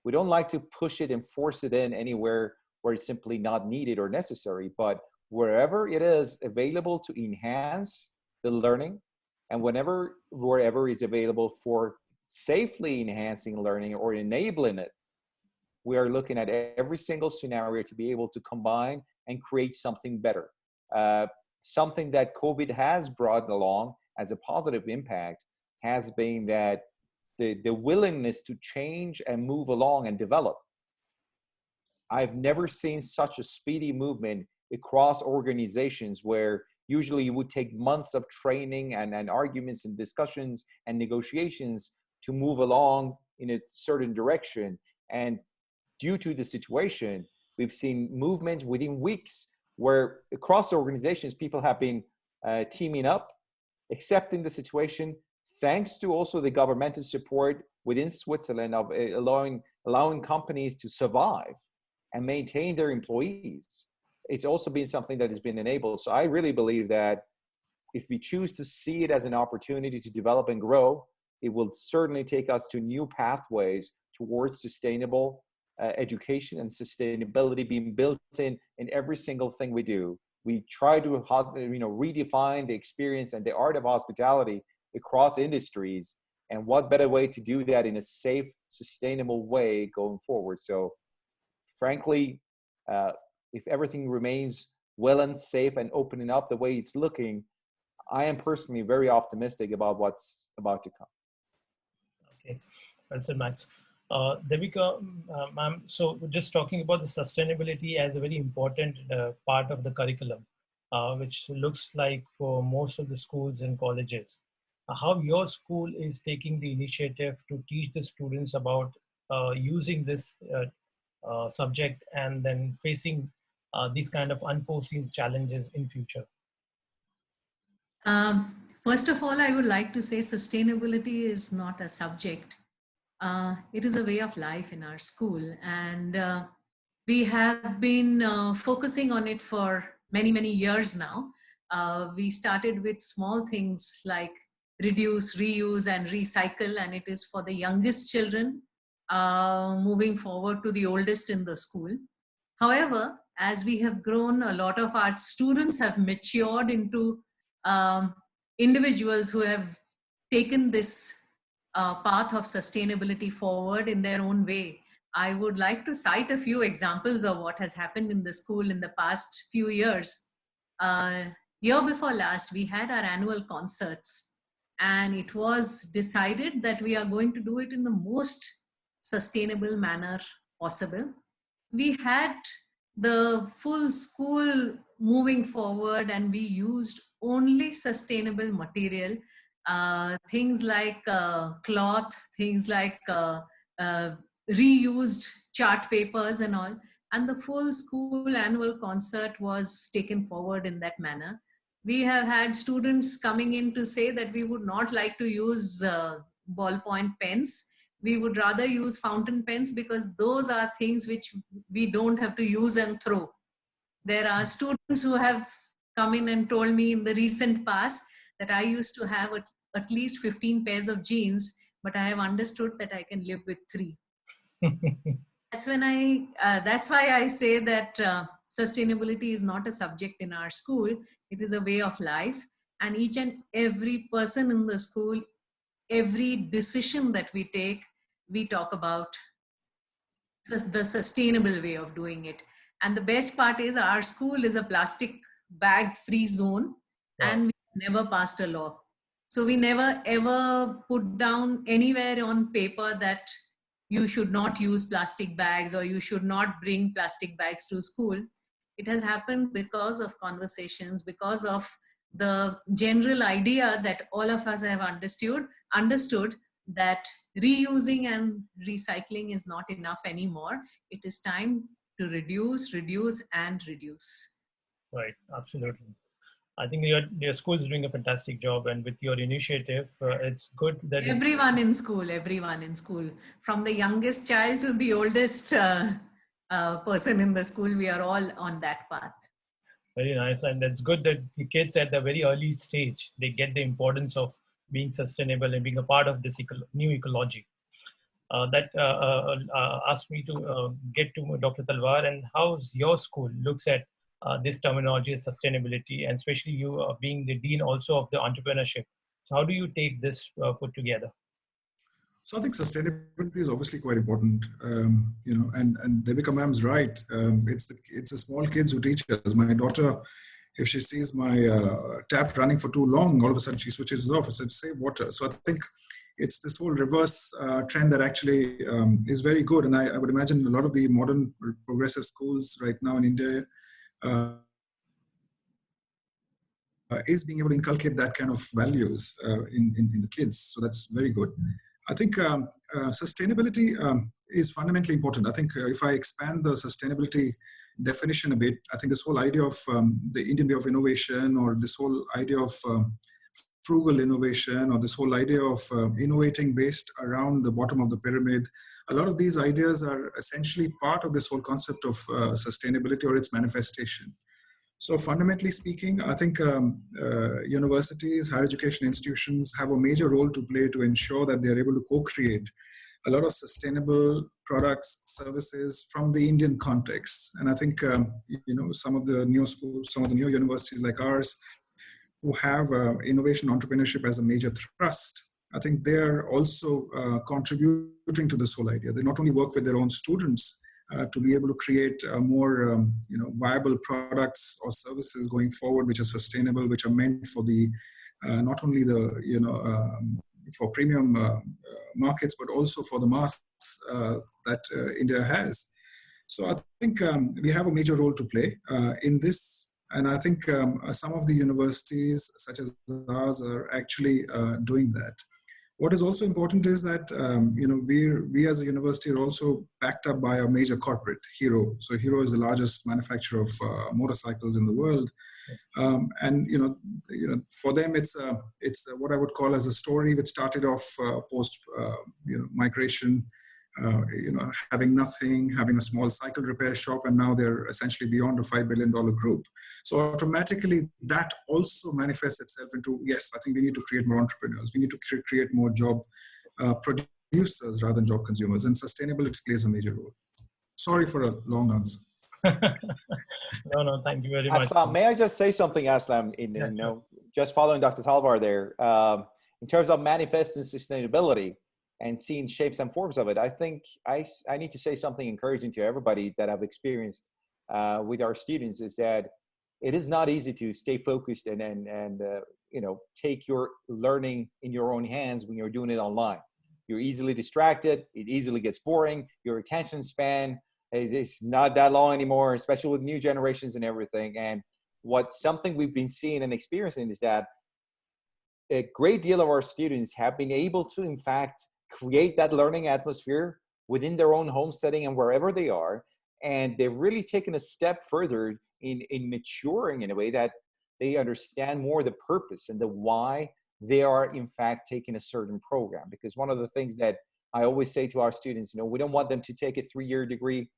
We don't like to push it and force it in anywhere where it's simply not needed or necessary, but wherever it is available to enhance the learning, and wherever is available for safely enhancing learning or enabling it, we are looking at every single scenario to be able to combine and create something better. Something that COVID has brought along as a positive impact has been that the willingness to change and move along and develop. I've never seen such a speedy movement across organizations where usually it would take months of training and arguments and discussions and negotiations to move along in a certain direction. And due to the situation, we've seen movements within weeks where across organizations, people have been teaming up, accepting the situation, thanks to also the governmental support within Switzerland of allowing companies to survive and maintain their employees. It's also been something that has been enabled. So I really believe that if we choose to see it as an opportunity to develop and grow, it will certainly take us to new pathways towards sustainable education and sustainability being built in every single thing we do. We try to redefine the experience and the art of hospitality across industries. And what better way to do that in a safe, sustainable way going forward? So frankly, if everything remains well and safe and opening up the way it's looking, I am personally very optimistic about what's about to come. Okay, well said, Max. Devika, ma'am, so we're just talking about the sustainability as a very important part of the curriculum, which looks like for most of the schools and colleges. How your school is taking the initiative to teach the students about using this subject and then facing these kind of unforeseen challenges in future? First of all, I would like to say sustainability is not a subject. It is a way of life in our school. And We have been focusing on it for many, many years now. We started with small things like reduce, reuse, and recycle, and it is for the youngest children, moving forward to the oldest in the school. However, as we have grown, a lot of our students have matured into individuals who have taken this path of sustainability forward in their own way. I would like to cite a few examples of what has happened in the school in the past few years. Year before last, we had our annual concerts, and it was decided that we are going to do it in the most sustainable manner possible. We had the full school moving forward, and we used only sustainable material, things like cloth, things like reused chart papers and all. And the full school annual concert was taken forward in that manner. We have had students coming in to say that we would not like to use ballpoint pens. We would rather use fountain pens because those are things which we don't have to use and throw. There are students who have come in and told me in the recent past that I used to have at least 15 pairs of jeans, but I have understood that I can live with 3. That's why I say that sustainability is not a subject in our school. It is a way of life, and each and every person in the school, every decision that we take, we talk about the sustainable way of doing it. And the best part is our school is a plastic bag free zone. Wow. And we never passed a law. So we never ever put down anywhere on paper that you should not use plastic bags or you should not bring plastic bags to school. It has happened because of conversations, because of the general idea that all of us have understood that reusing and recycling is not enough anymore. It is time to reduce, and reduce. Right, absolutely. I think your school is doing a fantastic job, and with your initiative, it's good that everyone in school, from the youngest child to the oldest person in the school, we are all on that path. Very nice, and it's good that the kids at the very early stage, they get the importance of being sustainable and being a part of this new ecology. That asked me to get to Dr. Talwar, and how your school looks at this terminology of sustainability, and especially you being the dean also of the entrepreneurship. So how do you take this put together? So I think sustainability is obviously quite important, and Devika ma'am's right. It's the small kids who teach us. My daughter, if she sees my tap running for too long, all of a sudden she switches it off and says, "Save water." So I think it's this whole reverse trend that actually is very good. And I would imagine a lot of the modern progressive schools right now in India is being able to inculcate that kind of values in the kids. So that's very good. I think sustainability is fundamentally important. I think if I expand the sustainability definition a bit, I think this whole idea of the Indian way of innovation, or this whole idea of frugal innovation, or this whole idea of innovating based around the bottom of the pyramid, a lot of these ideas are essentially part of this whole concept of sustainability or its manifestation. So fundamentally speaking, I think universities, higher education institutions have a major role to play to ensure that they're able to co-create a lot of sustainable products, services from the Indian context. And I think, some of the new schools, some of the new universities like ours, who have innovation entrepreneurship as a major thrust, I think they're also contributing to this whole idea. They not only work with their own students, to be able to create more viable products or services going forward, which are sustainable, which are meant for the not only the for premium markets, but also for the mass that India has. So I think we have a major role to play in this, and I think some of the universities, such as ours, are actually doing that. What is also important is that we as a university are also backed up by a major corporate, Hero. So Hero is the largest manufacturer of motorcycles in the world, and for them it's what I would call as a story which started off post migration having nothing, having a small cycle repair shop, and now they're essentially beyond a $5 billion group. So automatically that also manifests itself into, yes, I think we need to create more entrepreneurs. We need to create more job producers rather than job consumers, and sustainability plays a major role. Sorry for a long answer. No, thank you very much. Aslam, may I just say something, Aslam, just following Dr. Talvar there, in terms of manifesting sustainability and seeing shapes and forms of it, I think I need to say something encouraging to everybody that I've experienced with our students, is that it is not easy to stay focused and take your learning in your own hands when you're doing it online. You're easily distracted. It easily gets boring. Your attention span is not that long anymore, especially with new generations and everything. And something we've been seeing and experiencing is that a great deal of our students have been able to, in fact, create that learning atmosphere within their own home setting and wherever they are. And they've really taken a step further in maturing in a way that they understand more the purpose and the why they are, in fact, taking a certain program. Because one of the things that I always say to our students, we don't want them to take a 3-year degree,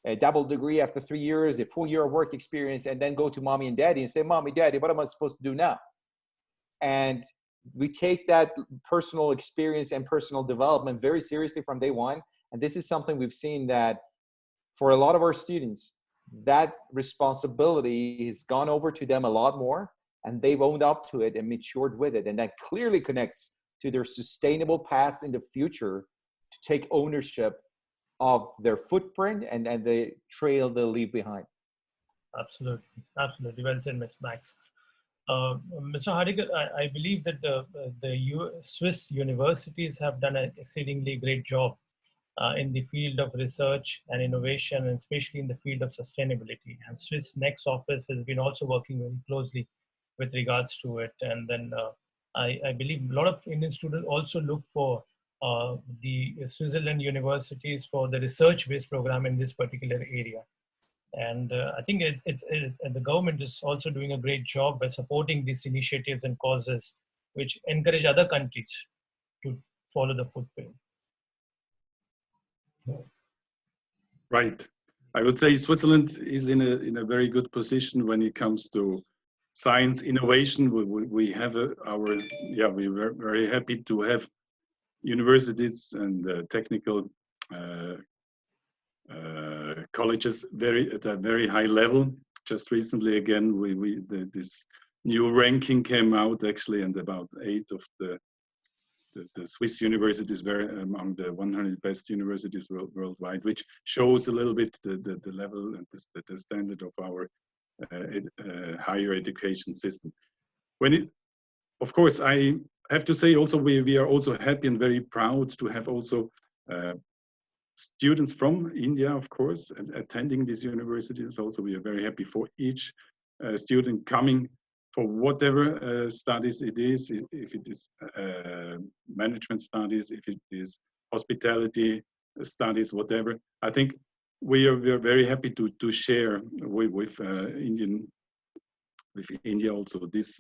a double degree after 3 years, a full year of work experience, and then go to mommy and daddy and say, Mommy, Daddy, what am I supposed to do now? And we take that personal experience and personal development very seriously from day one. And this is something we've seen that for a lot of our students, that responsibility has gone over to them a lot more, and they've owned up to it and matured with it. And that clearly connects to their sustainable paths in the future to take ownership of their footprint and the trail they'll leave behind. Absolutely. Well said, Ms. Max. Mr. Hardikar, I believe that the Swiss universities have done an exceedingly great job in the field of research and innovation, and especially in the field of sustainability. And Swiss Next office has been also working very closely with regards to it. And then I believe a lot of Indian students also look for the Switzerland universities for the research-based program in this particular area. And I think the government is also doing a great job by supporting these initiatives and causes which encourage other countries to follow the footprint. Right. I would say Switzerland is in a very good position when it comes to science innovation. We have we're very happy to have universities and technical colleges at a very high level. Just recently, again, this new ranking came out actually, and about 8 of the Swiss universities were among the 100 best universities worldwide, which shows a little bit the level and the standard of our higher education system. Of course, I have to say also we are also happy and very proud to have also students from India, of course, attending these universities. Also, we are very happy for each student coming for whatever studies it is, if it is management studies, if it is hospitality studies, whatever. I think we are very happy to share with India also these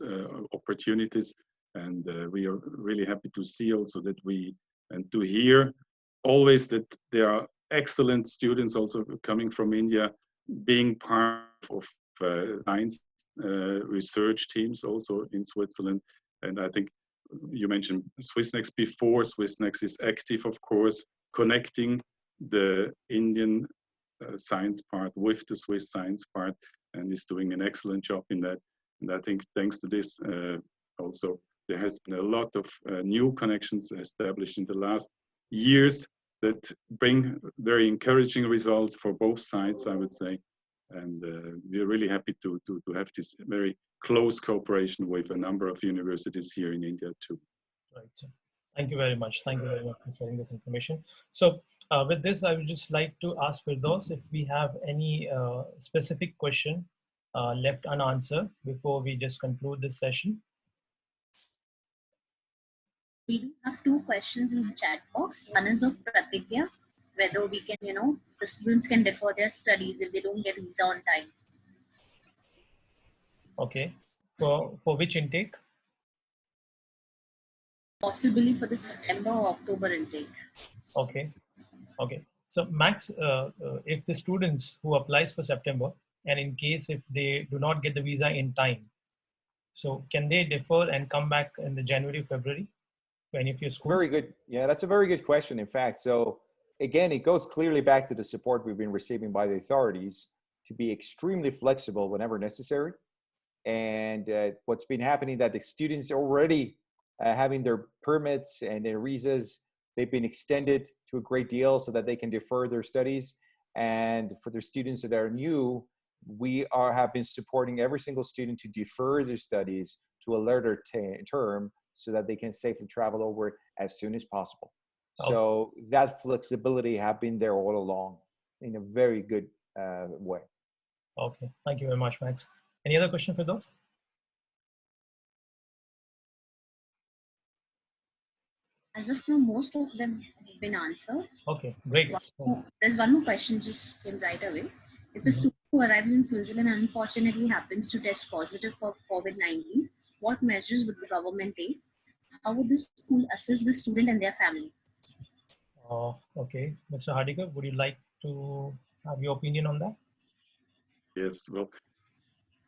opportunities, and we are really happy to see also that to hear always that there are excellent students also coming from India, being part of science research teams also in Switzerland. And I think you mentioned SwissNext before. SwissNext is active, of course, connecting the Indian science part with the Swiss science part, and is doing an excellent job in that. And I think thanks to this also, there has been a lot of new connections established in the last years that bring very encouraging results for both sides, I would say. And we're really happy to have this very close cooperation with a number of universities here in India too. Right. Thank you very much. Thank you very much for sharing this information. So with this, I would just like to ask Firdaus if we have any specific question left unanswered before we just conclude this session. We do have 2 questions in the chat box. One is of Pratigya, whether we can, the students can defer their studies if they don't get visa on time. Okay. For which intake? Possibly for the September or October intake. Okay. Okay. So Max, if the students who applies for September, and in case if they do not get the visa in time, so can they defer and come back in the January, February to any of your schools? Very good. Yeah, that's a very good question, in fact. So again, it goes clearly back to the support we've been receiving by the authorities to be extremely flexible whenever necessary. And what's been happening that the students already having their permits and their visas, they've been extended to a great deal so that they can defer their studies. And for the students that are new, we have been supporting every single student to defer their studies to a later term so that they can safely travel over as soon as possible. So that flexibility have been there all along in a very good way. Okay, thank you very much, Max. Any other question for those? As of now, most of them have been answered. Okay, great. There's one more question just came right away. If a student who arrives in Switzerland unfortunately happens to test positive for COVID-19, what measures would the government take? How would the school assist the student and their family? Okay, Mr. Hardikar, would you like to have your opinion on that? Yes, well,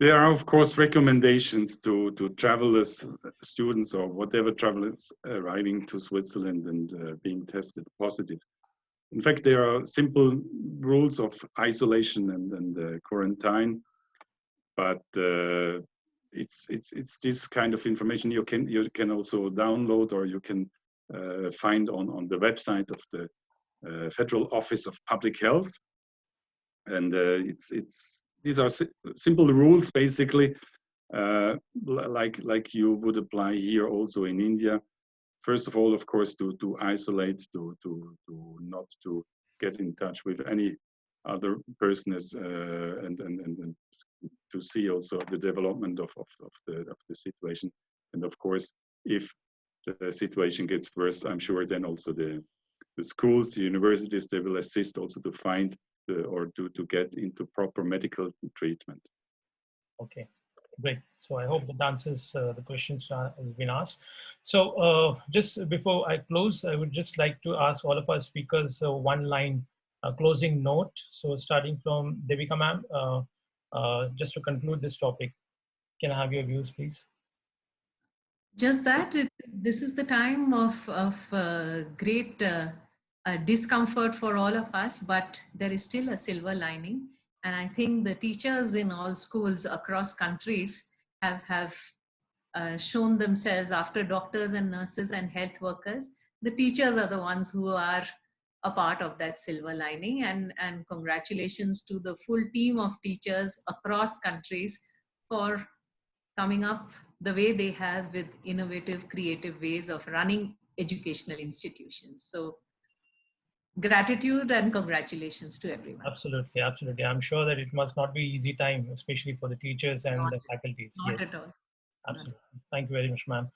there are, of course, recommendations to travelers, students, or whatever travelers arriving to Switzerland and being tested positive. In fact, there are simple rules of isolation and quarantine, but it's this kind of information you can also download, or you can find on the website of the Federal Office of Public Health, and these are simple rules, basically, like you would apply here also in India. First of all, of course, to isolate, to not to get in touch with any other person, and to see also the development of the situation. And of course, if the situation gets worse, I'm sure then also the schools, the universities, they will assist also to find or to get into proper medical treatment. Okay, great. So I hope that answers the questions that has been asked. So just before I close, I would just like to ask all of our speakers one line closing note. So starting from Devika ma'am, just to conclude this topic, can I have your views, please? Just that this is the time of great discomfort for all of us, but there is still a silver lining. And I think the teachers in all schools across countries have shown themselves, after doctors and nurses and health workers. The teachers are the ones who are a part of that silver lining. And congratulations to the full team of teachers across countries for coming up the way they have with innovative, creative ways of running educational institutions. So gratitude and congratulations to everyone. Absolutely, absolutely. I'm sure that it must not be easy time, especially for the teachers and the faculties. Not at all. Absolutely. Thank you very much, ma'am.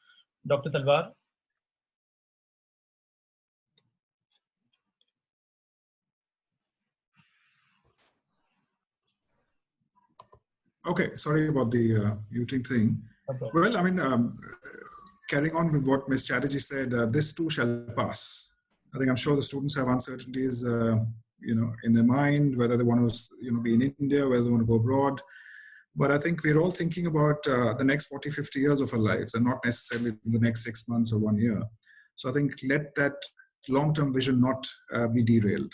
Dr. Talwar. Okay, sorry about the muting thing. Okay. Well, I mean, carrying on with what Ms. Chatterjee said, this too shall pass. I think I'm sure the students have uncertainties, in their mind, whether they want to, be in India, whether they want to go abroad. But I think we're all thinking about the next 40, 50 years of our lives, and not necessarily the next 6 months or 1 year. So I think let that long-term vision not be derailed.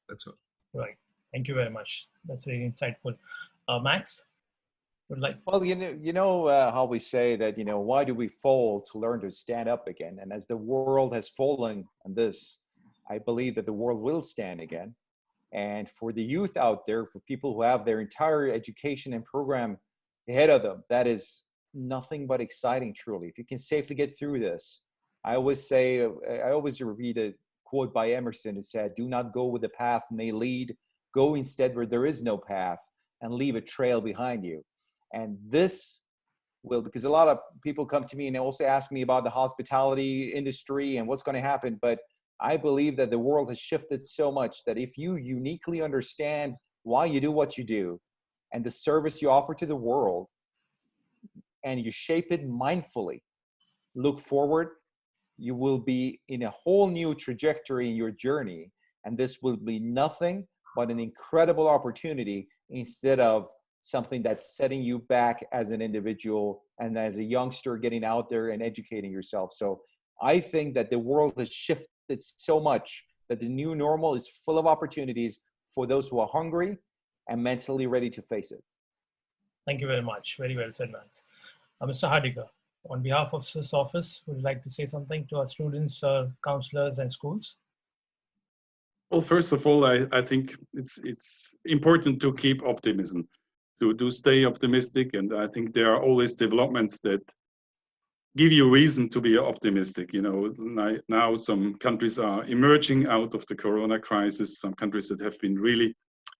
That's all. Right. Thank you very much. That's very insightful. Max, would like. Well, how we say that, why do we fall to learn to stand up again? And as the world has fallen on this, I believe that the world will stand again. And for the youth out there, for people who have their entire education and program ahead of them, that is nothing but exciting, truly. If you can safely get through this, I always read a quote by Emerson. It said, "Do not go where the path may lead. Go instead where there is no path, and leave a trail behind you." And this will, because a lot of people come to me and they also ask me about the hospitality industry and what's going to happen. But I believe that the world has shifted so much that if you uniquely understand why you do what you do and the service you offer to the world, and you shape it mindfully, look forward, you will be in a whole new trajectory in your journey. And this will be nothing but an incredible opportunity instead of something that's setting you back as an individual and as a youngster getting out there and educating yourself. So I think that the world has shifted so much that the new normal is full of opportunities for those who are hungry and mentally ready to face it. Thank you very much. Very well said, Max. Mr. Hardikar, on behalf of SIS office, would you like to say something to our students, counselors and schools? Well, first of all, I think it's important to keep optimism, to stay optimistic. And I think there are always developments that give you reason to be optimistic. You know, now some countries are emerging out of the corona crisis, some countries that have been really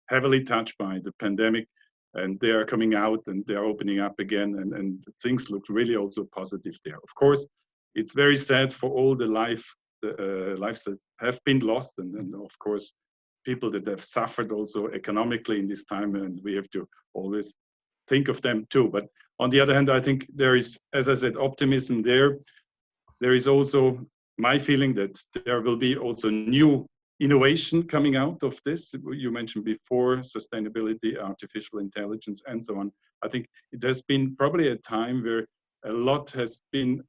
heavily touched by the pandemic, and they are coming out and they are opening up again, and things look really also positive there. Of course, it's very sad for all the lives that have been lost, and of course, people that have suffered also economically in this time, and we have to always think of them too. But on the other hand, I think there is, as I said, optimism there. There is also my feeling that there will be also new innovation coming out of this. You mentioned before sustainability, artificial intelligence, and so on. I think it has been probably a time where a lot has been,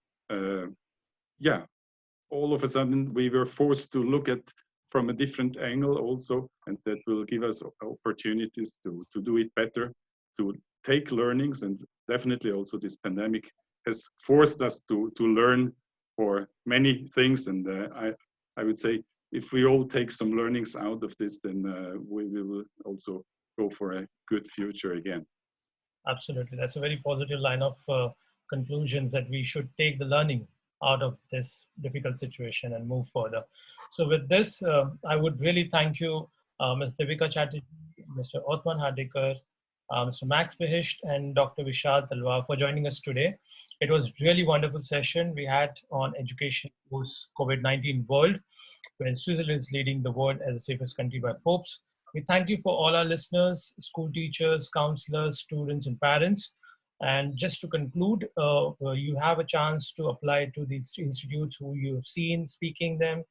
all of a sudden we were forced to look at from a different angle also, and that will give us opportunities to do it better, to take learnings, and definitely also this pandemic has forced us to learn for many things. And I would say if we all take some learnings out of this, then we will also go for a good future again. Absolutely. That's a very positive line of conclusions, that we should take the learning out of this difficult situation and move further. So with this, I would really thank you, Ms. Devika Chatterjee, Mr. Othman Hardikar, Mr. Max Behisht, and Dr. Vishal Talwar for joining us today. It was really wonderful session we had on education post COVID-19 world, where Switzerland is leading the world as the safest country by Forbes. We thank you for all our listeners, school teachers, counselors, students, and parents. And just to conclude, you have a chance to apply to these institutes who you've seen speaking them.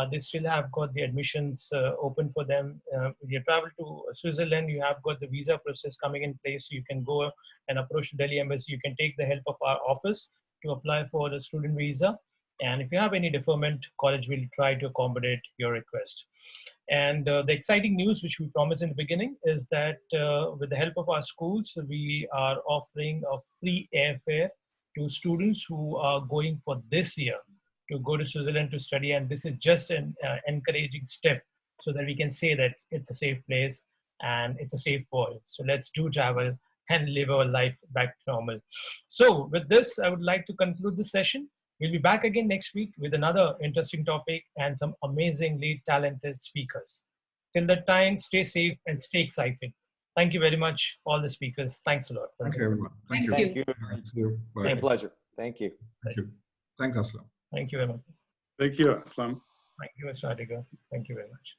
They still have got the admissions open for them. If you travel to Switzerland, you have got the visa process coming in place. So you can go and approach the Delhi Embassy. You can take the help of our office to apply for the student visa. And if you have any deferment, college will try to accommodate your request. And the exciting news, which we promised in the beginning, is that with the help of our schools, we are offering a free airfare to students who are going for this year to go to Switzerland to study. And this is just an encouraging step so that we can say that it's a safe place and it's a safe world. So let's do travel and live our life back to normal. So with this, I would like to conclude this session. We'll be back again next week with another interesting topic and some amazingly talented speakers. Till that time, stay safe and stay excited. Thank you very much, all the speakers. Thanks a lot. Thank you, everyone. Thank you. Thank you. Thank you. Bye. My pleasure. Thank you. Thank you. Thanks, Aslam. Thank you very much. Thank you, Aslam. Thank you, Mr. Hardikar. Thank you very much.